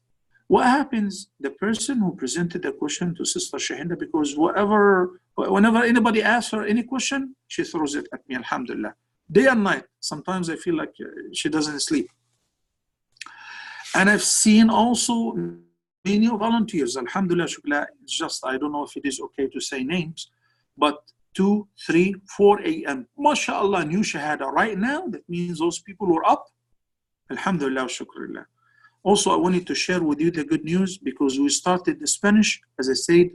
A: What happens, the person who presented the question to Sister Shahinda, because whenever anybody asks her any question, she throws it at me, alhamdulillah. Day and night. Sometimes I feel like she doesn't sleep. And I've seen also many volunteers, alhamdulillah, shukla, it's just, I don't know if it is okay to say names, but 2, 3, 4 a.m. MashaAllah, new shahada right now. That means those people were up. Alhamdulillah, shukrullah. Also, I wanted to share with you the good news because we started the Spanish, as I said,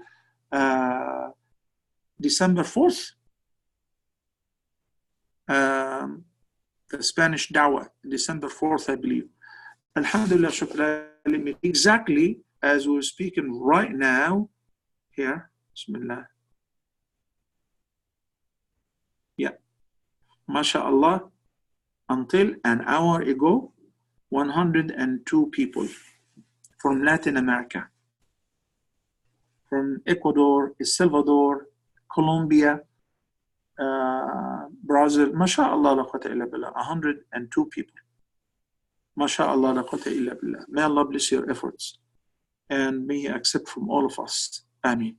A: December 4th. The Spanish da'wah, December 4th, I believe. Alhamdulillah, shukra, exactly as we're speaking right now, here, Bismillah. MashaAllah, until an hour ago, 102 people from Latin America, from Ecuador, El Salvador, Colombia, Brazil. MashaAllah, la quwwata illa billah. 102 people. MashaAllah, la quwwata illa billah. May Allah bless your efforts and may He accept from all of us. Ameen.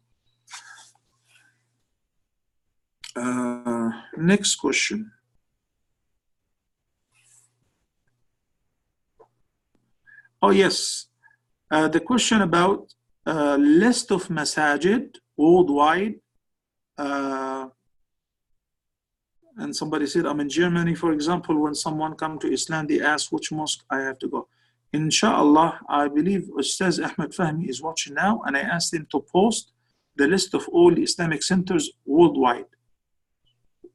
A: Next question. Oh yes, the question about list of masajid worldwide. And somebody said, I'm in Germany, for example, when someone come to Islam, they ask which mosque I have to go. Inshallah, I believe Ustaz Ahmed Fahmi is watching now, and I asked him to post the list of all Islamic centers worldwide.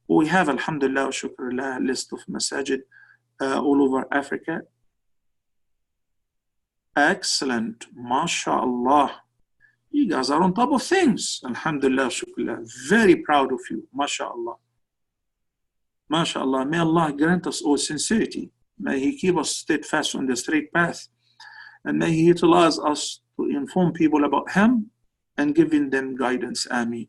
A: We have, alhamdulillah, shukrullah, list of masajid all over Africa. Excellent, mashallah. You guys are on top of things. Alhamdulillah, shukrullah. Very proud of you, mashallah. MashaAllah, may Allah grant us all sincerity. May He keep us steadfast on the straight path. And may He utilize us to inform people about Him and giving them guidance. Ameen.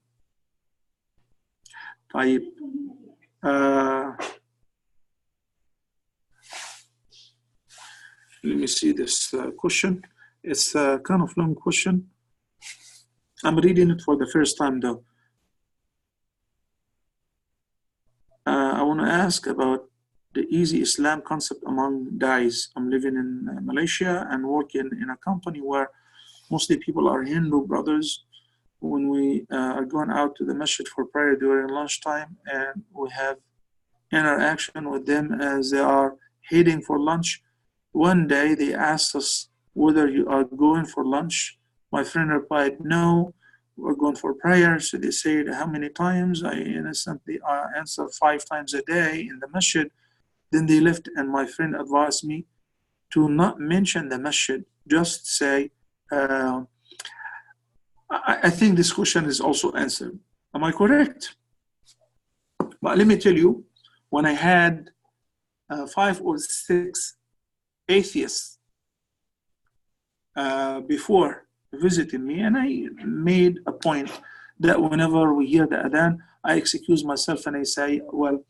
A: Let me see this question. It's a kind of long question. I'm reading it for the first time though. I want to ask about the easy Islam concept among guys. I'm living in Malaysia and working in a company where mostly people are Hindu brothers. When we are going out to the masjid for prayer during lunchtime, and we have interaction with them as they are heading for lunch. One day they asked us whether you are going for lunch. My friend replied, no, we're going for prayer. So they said, how many times? I innocently answered 5 times a day in the masjid. Then they left, and my friend advised me to not mention the masjid, just say, I think this question is also answered. Am I correct? But let me tell you, when I had 5 or 6 atheists before visiting me, and I made a point that whenever we hear the adhan, I excuse myself and I say, well,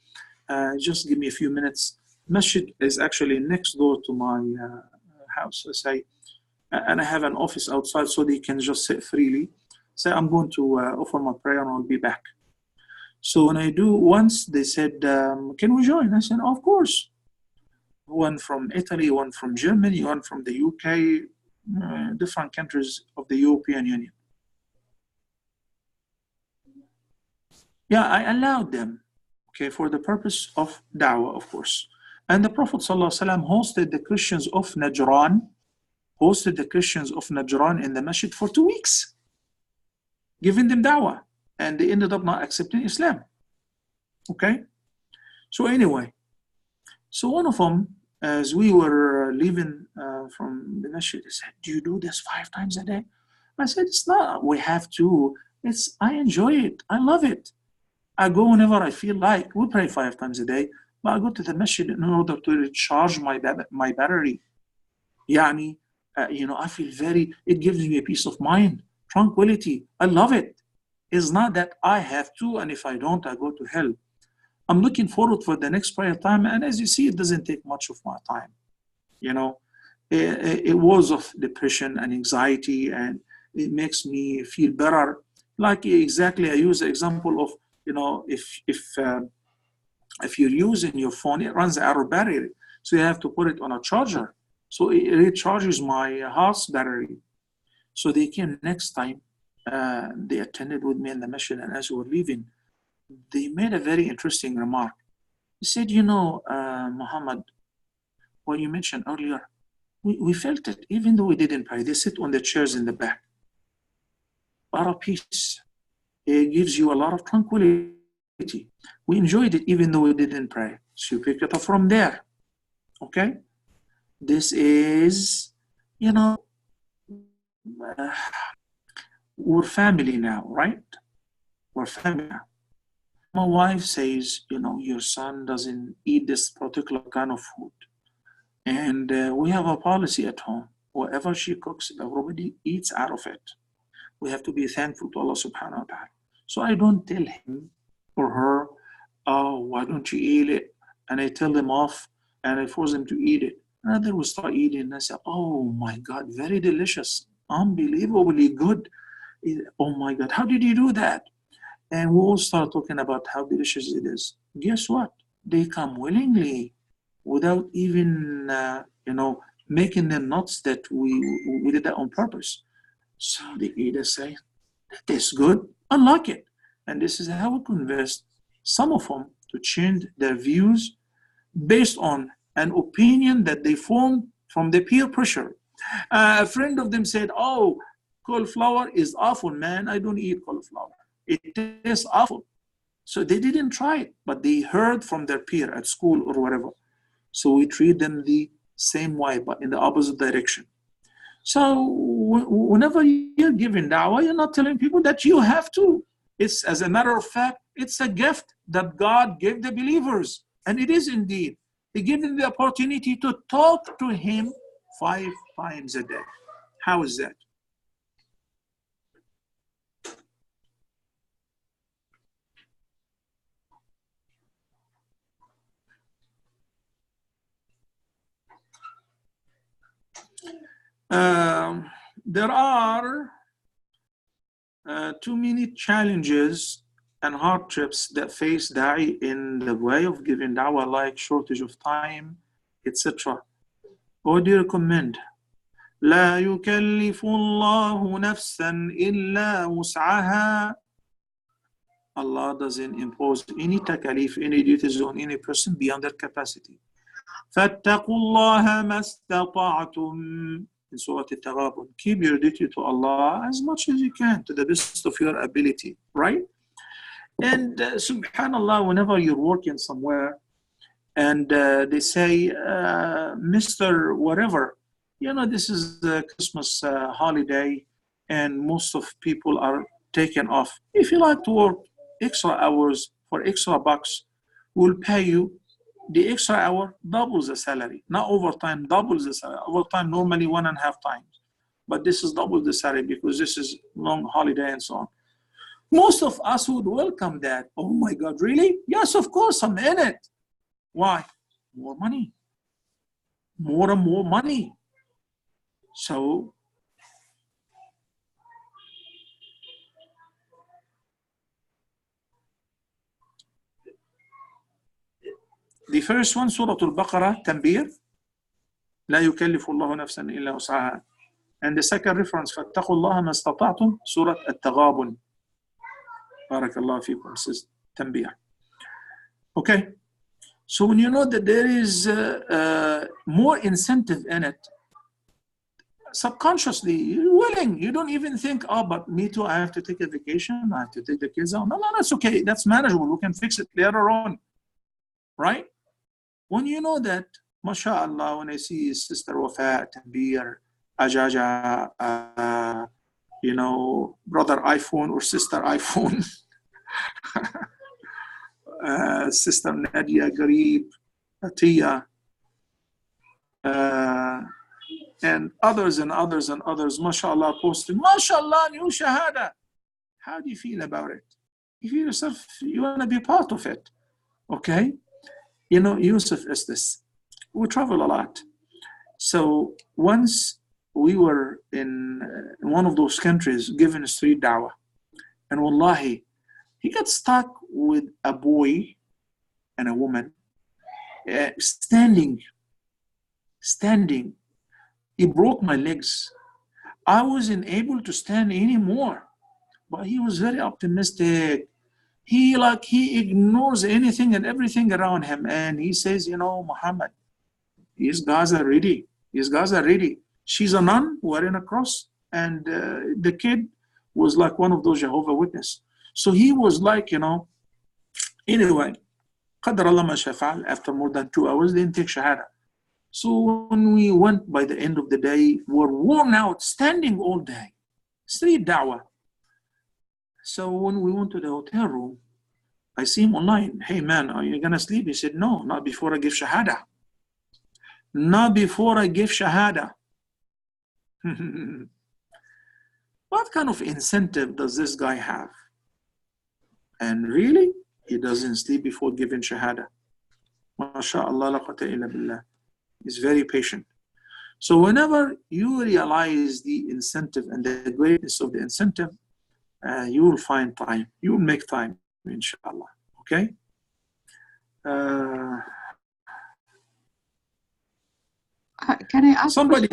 A: just give me a few minutes. Masjid is actually next door to my house. I say, and I have an office outside so they can just sit freely. Say, I'm going to offer my prayer and I'll be back. So when I do, once they said, can we join? I said, of course. One from Italy, one from Germany, one from the UK, different countries of the European Union. Yeah, I allowed them, okay, for the purpose of da'wah, of course. And the Prophet ﷺ hosted the Christians of Najran in the masjid for 2 weeks, giving them da'wah, and they ended up not accepting Islam. Okay? So anyway, so one of them, as we were leaving from the masjid, he said, do you do this 5 times a day? I said, it's not, we have to. I enjoy it. I love it. I go whenever I feel like. We pray 5 times a day, but I go to the masjid in order to recharge my battery. Yani, I feel it gives me a peace of mind, tranquility. I love it. It's not that I have to, and if I don't, I go to hell. I'm looking forward for the next prayer time, and as you see, it doesn't take much of my time. It was of depression and anxiety, and it makes me feel better. Like exactly, I use the example of, if you're using your phone, it runs out of battery, so you have to put it on a charger. So it recharges my house battery. So they came next time. They attended with me in the masjid, and as we were leaving, they made a very interesting remark. He said, Muhammad, what you mentioned earlier, we felt it even though we didn't pray. They sit on the chairs in the back. A lot of peace. It gives you a lot of tranquility. We enjoyed it even though we didn't pray. So you pick it up from there. Okay? This is, we're family now, right? We're family now. my wife says, you know, your son doesn't eat this particular kind of food. And we have a policy at home. Whatever she cooks, everybody eats out of it. We have to be thankful to Allah subhanahu wa ta'ala. So I don't tell him or her, oh, why don't you eat it? And I tell them off and I force them to eat it. And they will start eating and I say, oh my God, very delicious, unbelievably good. Oh my God, how did you do that? And we all start talking about how delicious it is. Guess what? They come willingly without even, making them nuts that we did that on purpose. So they eat and say, that tastes good, I like it. And this is how we convince some of them to change their views based on an opinion that they formed from the peer pressure. A friend of them said, oh, cauliflower is awful, man. I don't eat cauliflower. It tastes awful. So they didn't try it, but they heard from their peer at school or whatever. So we treat them the same way, but in the opposite direction. So whenever you're giving da'wah, you're not telling people that you have to. It's, as a matter of fact, it's a gift that God gave the believers. And it is indeed. He gave them the opportunity to talk to Him 5 times a day. How is that? There are too many challenges and hardships that face da'i in the way of giving da'wah, like shortage of time, etc. What do you recommend? لا يكلف الله نفسا إلا وسعها. Allah doesn't impose any takalif, any duties on any person beyond their capacity. فاتقوا الله ما استطعتم. In Surah Al-Taghabun, keep your duty to Allah as much as you can, to the best of your ability, right? And subhanallah, whenever you're working somewhere and they say, Mr. Whatever, this is the Christmas holiday and most of people are taken off. If you like to work extra hours for extra bucks, we'll pay you. The extra hour doubles the salary. Not overtime, doubles the salary. Overtime normally 1.5 times. But this is double the salary because this is long holiday and so on. Most of us would welcome that. Oh my God, really? Yes, of course, I'm in it. Why? More money. More and more money. So, the first one, Surah Al-Baqarah, Tanbir, لا يكلف الله نفسا إلا وسعها. And the second reference, فاتقوا الله ما استطعتم, Surah Al-Taghabun. بارك الله فيكم, says Tanbir. Okay, so when you know that there is more incentive in it, subconsciously, you're willing. You don't even think, oh, but me too, I have to take a vacation, I have to take the kids out. No, that's okay, that's manageable, we can fix it later on, right? When you know that, mashallah, when I see Sister Wafa, Tanbir, Ajaja, brother iPhone or sister iPhone, Sister Nadia Garib, Atiya, and others, mashallah, posting, mashallah, new shahada. How do you feel about it? You feel yourself, you want to be part of it, okay? Yusuf is this. We travel a lot. So once we were in one of those countries giving street da'wah, and wallahi, he got stuck with a boy and a woman standing. He broke my legs. I wasn't able to stand anymore, but he was very optimistic. He ignores anything and everything around him. And he says, Muhammad, these guys are ready. She's a nun wearing a cross. And the kid was like one of those Jehovah's Witnesses. So he was like, anyway, Qadar Allah ma shafa'al, after more than 2 hours, they didn't take Shahada. So when we went by the end of the day, we're worn out, standing all day. Street da'wah. So when we went to the hotel room, I see him online. Hey man, are you gonna sleep? He said, no, not before I give shahada. Not before I give shahada. What kind of incentive does this guy have? And really, he doesn't sleep before giving shahada. MashaAllah, la quwwata illa billah. He's very patient. So whenever you realize the incentive and the greatness of the incentive, you will find time. You will make time, inshallah. Okay?
D: Can I ask
A: somebody?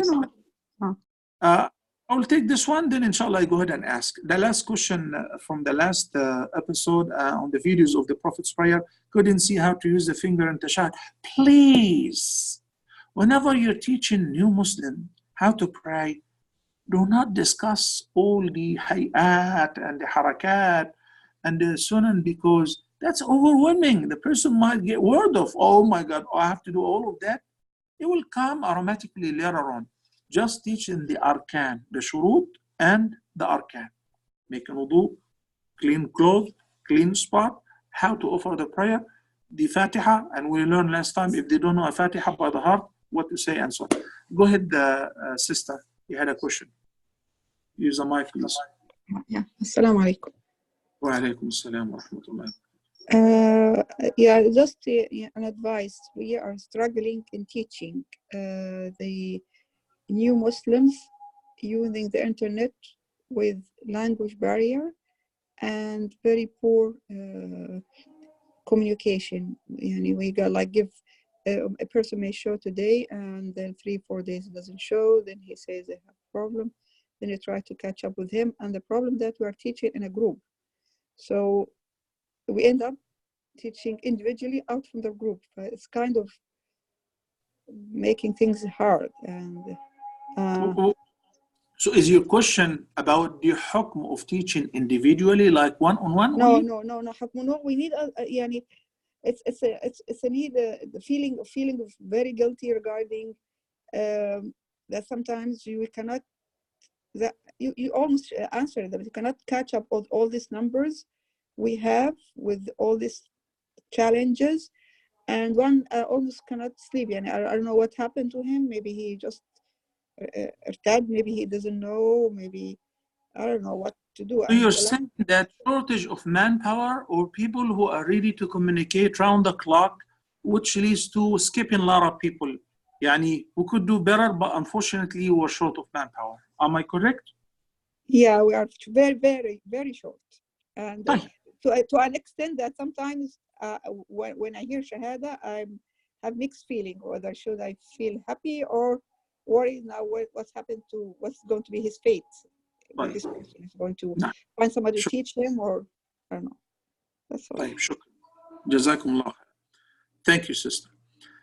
A: I will take this one, then inshallah I go ahead and ask. The last question from the last episode on the videos of the Prophet's prayer, couldn't see how to use the finger in tashahhud. Please, whenever you're teaching new Muslim how to pray, do not discuss all the hayat and the harakat and the sunan, because that's overwhelming. The person might get word of, oh my God, I have to do all of that. It will come automatically later on. Just teach in the arkan, the shurut and the arkan. Make a wudu, clean clothes, clean spot, how to offer the prayer, the Fatiha, and we learned last time, if they don't know a Fatiha by the heart, what to say and so on. Go ahead, sister, you had a question. Use the mic, please.
D: Yeah, Assalamu alaikum.
A: Wa alaikum assalam wa rahmatullah.
D: Yeah, just an advice. We are struggling in teaching the new Muslims using the internet with language barrier and very poor communication. We got like give a person may show today and then 3-4 days doesn't show, then he says they have a problem, then you try to catch up with him, and the problem that we are teaching in a group, so we end up teaching individually out from the group. It's kind of making things hard. And
A: so is your question about the hukm of teaching individually, like one-on-one?
D: No. We need it's a need, the feeling of very guilty regarding that sometimes you cannot, that you almost answer them. You cannot catch up with all these numbers we have with all these challenges, and one almost cannot sleep. I don't know what happened to him. Maybe he just maybe he doesn't know, maybe I don't know what to do.
A: So you're saying that shortage of manpower or people who are ready to communicate round the clock, which leads to skipping a lot of people. Yani, we could do better, but unfortunately we're short of manpower. Am I correct?
D: Yeah, we are very, very, very short. And to an extent that sometimes when I hear Shahada, I have mixed feeling, whether should I feel happy or worried now what's happened to, what's going to be his fate. When this person is going to find somebody to teach him, or I don't know. That's all.
A: Jazakumullah. Thank you, sister.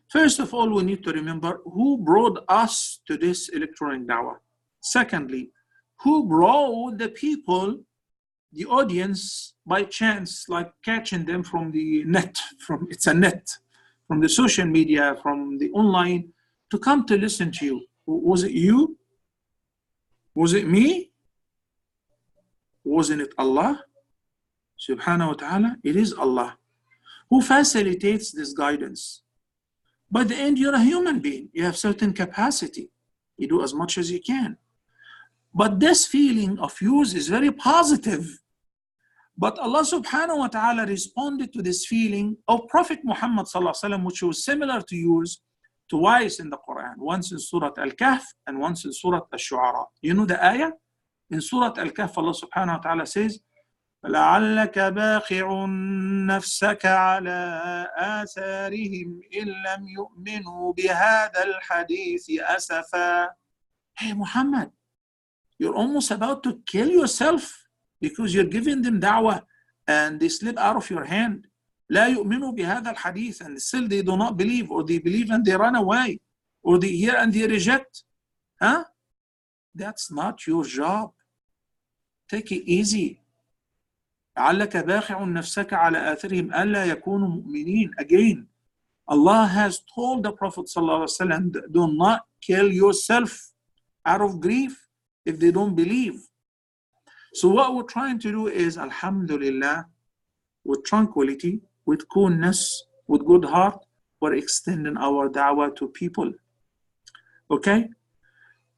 A: First of all, we need to remember who brought us to this electronic dawah. Secondly, who brought the people, the audience, by chance, like catching them from the net, from the social media, from the online, to come to listen to you. Was it you? Was it me? Wasn't it Allah? Subhanahu wa ta'ala, it is Allah who facilitates this guidance. By the end, you're a human being. You have certain capacity. You do as much as you can. But this feeling of yours is very positive. But Allah subhanahu wa ta'ala responded to this feeling of Prophet Muhammad sallallahu alaihi wasallam, which was similar to yours, twice in the Quran. Once in Surah Al-Kahf and once in Surah Al-Shu'ara. You know the ayah? In Surah Al-Kahf, Allah subhanahu wa ta'ala says, فَلَعَلَّكَ بَاخِعٌ نَفْسَكَ عَلَىٰ آثَارِهِمْ إِن لَّمْ يُؤْمِنُوا بِهَذَا الْحَدِيثِ أَسَفًا. Hey Muhammad, you're almost about to kill yourself because you're giving them da'wah and they slip out of your hand. لا يؤمنوا بهذا الحديث, and still they do not believe, or they believe and they run away, or they hear and they reject. Huh? That's not your job. Take it easy. لعلك باخع نفسك على آثارهم ألا يكونوا مؤمنين. Again, Allah has told the Prophet ﷺ, do not kill yourself out of grief if they don't believe. So what we're trying to do is, alhamdulillah, with tranquility, with coolness, with good heart, we're extending our da'wah to people. Okay?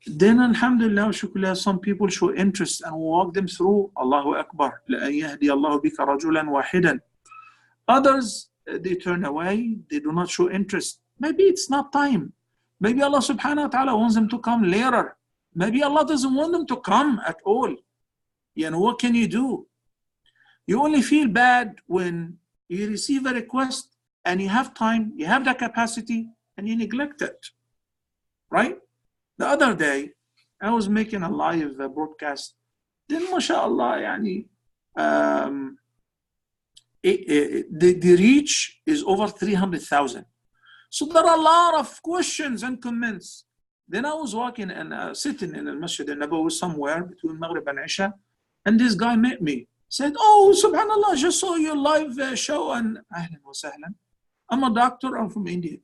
A: Then alhamdulillah, shukrullah, some people show interest and walk them through. Allahu Akbar. لَأَن يَهْدِيَ اللَّهُ بِكَ رَجُلًا وَاحِدًا. Others, they turn away, they do not show interest. Maybe it's not time. Maybe Allah subhanahu wa ta'ala wants them to come later. Maybe Allah doesn't want them to come at all. You know, what can you do? You only feel bad when you receive a request and you have time, you have the capacity, and you neglect it. Right? The other day, I was making a live broadcast. Then, mashallah, yani, the reach is over 300,000. So there are a lot of questions and comments. Then I was walking and sitting in the Masjid al-Nabawi somewhere between Maghrib and Isha, and this guy met me. Said, "Oh, subhanallah, just saw your live show and ahlan wa sahlan. I'm a doctor, I'm from India."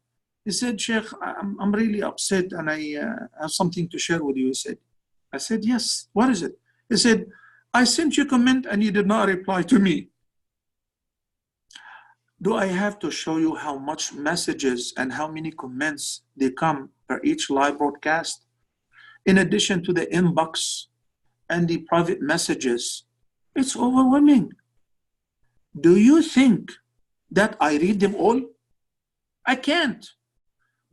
A: He said, "Sheikh, I'm really upset and I have something to share with you." He said, I said, "Yes, what is it?" He said, "I sent you a comment and you did not reply to me. Do I have to show you how much messages and how many comments they come per each live broadcast? In addition to the inbox and the private messages, it's overwhelming. Do you think that I read them all? I can't.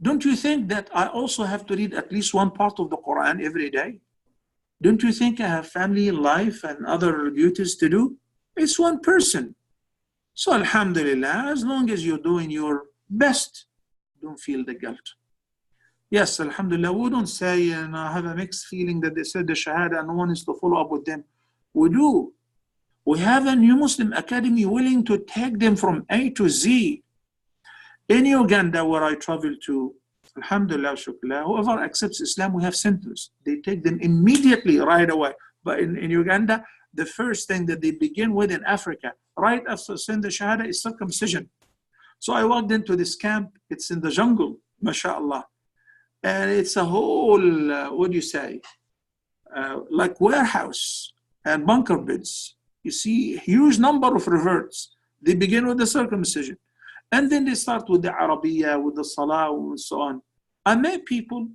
A: Don't you think that I also have to read at least one part of the Quran every day? Don't you think I have family life and other duties to do? It's one person. So alhamdulillah, as long as you're doing your best, don't feel the guilt." Yes, alhamdulillah, we don't say and I have a mixed feeling that they said the shahada and no one is to follow up with them. We do. We have a New Muslim Academy willing to take them from A to Z. In Uganda, where I travel to, alhamdulillah, shukrullah, whoever accepts Islam, we have centers. They take them immediately, right away. But in Uganda, the first thing that they begin with in Africa, right after saying the Shahada, is circumcision. So I walked into this camp, it's in the jungle, mashallah. And it's a whole, what do you say, like warehouse and bunker beds. You see a huge number of reverts. They begin with the circumcision. And then they start with the Arabiya, with the Salah, and so on. I met people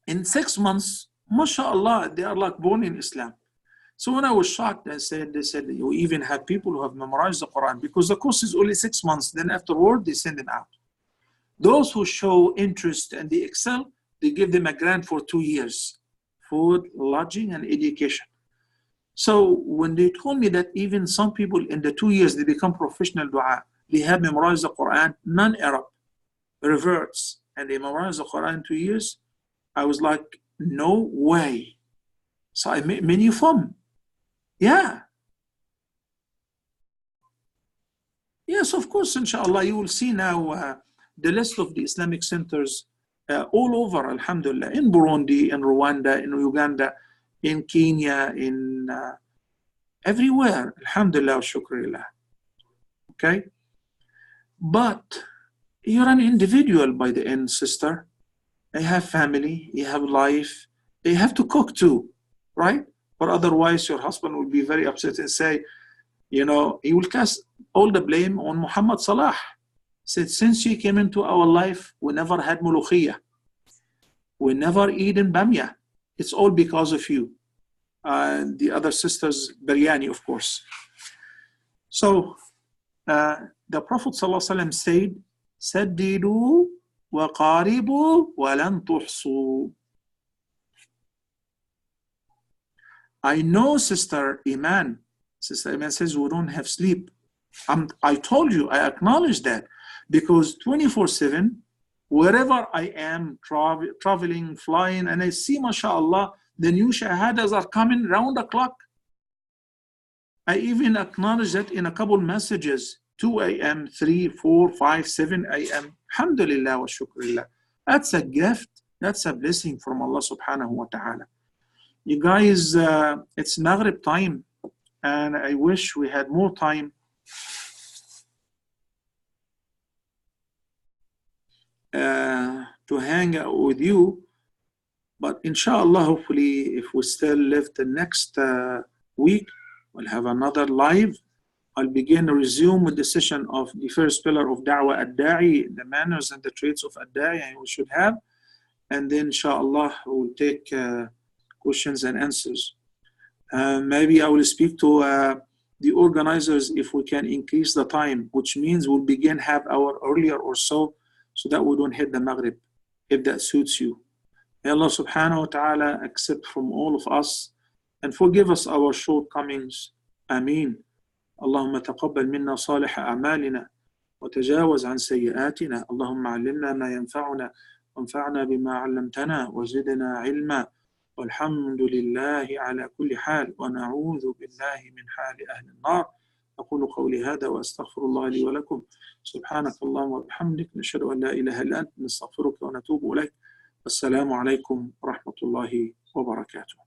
A: in 6 months, mashallah, they are like born in Islam. So when I was shocked, they said, you even have people who have memorized the Quran because the course is only 6 months. Then afterward, they send them out. Those who show interest and they excel, they give them a grant for 2 years, food, lodging, and education. So when they told me that even some people in the 2 years, they become professional dua, they have memorized the Quran, non-Arab, reverts, and they memorize the Quran in 2 years, I was like, no way. So I met many of them. Yeah. Yes, of course, inshallah, you will see now the list of the Islamic centers all over, alhamdulillah, in Burundi, in Rwanda, in Uganda, in Kenya, in everywhere, alhamdulillah, shukrillah. Okay? But you're an individual by the end, sister. You have family, you have life, you have to cook too, right? Or otherwise your husband will be very upset and say, you know, he will cast all the blame on Muhammad Salah. Said, since you came into our life, we never had mulukhiyah. We never eaten bamya. It's all because of you. And the other sisters, biryani, of course. So the Prophet ﷺ said, Saddidu wa qaribu wa lan tuhsu. I know, Sister Iman. Sister Iman says we don't have sleep. I told you, I acknowledge that. Because 24/7, wherever I am, traveling, flying, and I see, mashallah, the new shahadas are coming round the clock. I even acknowledge that in a couple messages, 2 a.m., 3, 4, 5, 7 a.m. Alhamdulillah wa shukrillah. That's a gift. That's a blessing from Allah subhanahu wa ta'ala. You guys, it's Maghrib time, and I wish we had more time to hang out with you. But inshallah, hopefully, if we still live the next week, we'll have another live. I'll resume with the session of the first pillar of Da'wah Ad-Da'i, the manners and the traits of Ad-Da'i we should have. And then, inshallah, we'll take questions and answers. Maybe I will speak to the organizers if we can increase the time, which means we'll begin half hour earlier or so that we don't hit the Maghrib, if that suits you. May Allah subhanahu wa ta'ala accept from all of us and forgive us our shortcomings. Ameen. اللهم تقبل منا صالح أعمالنا وتجاوز عن سيئاتنا. اللهم علمنا ما ينفعنا وانفعنا بما علمتنا وزدنا علما. والحمد لله على كل حال ونعوذ بالله من حال أهل النار. أقول قولي هذا وأستغفر الله لي ولكم. سبحانك اللهم وبحمدك نشهد أن لا إله إلا أنت نستغفرك ونتوب إليك. السلام عليكم ورحمة الله وبركاته.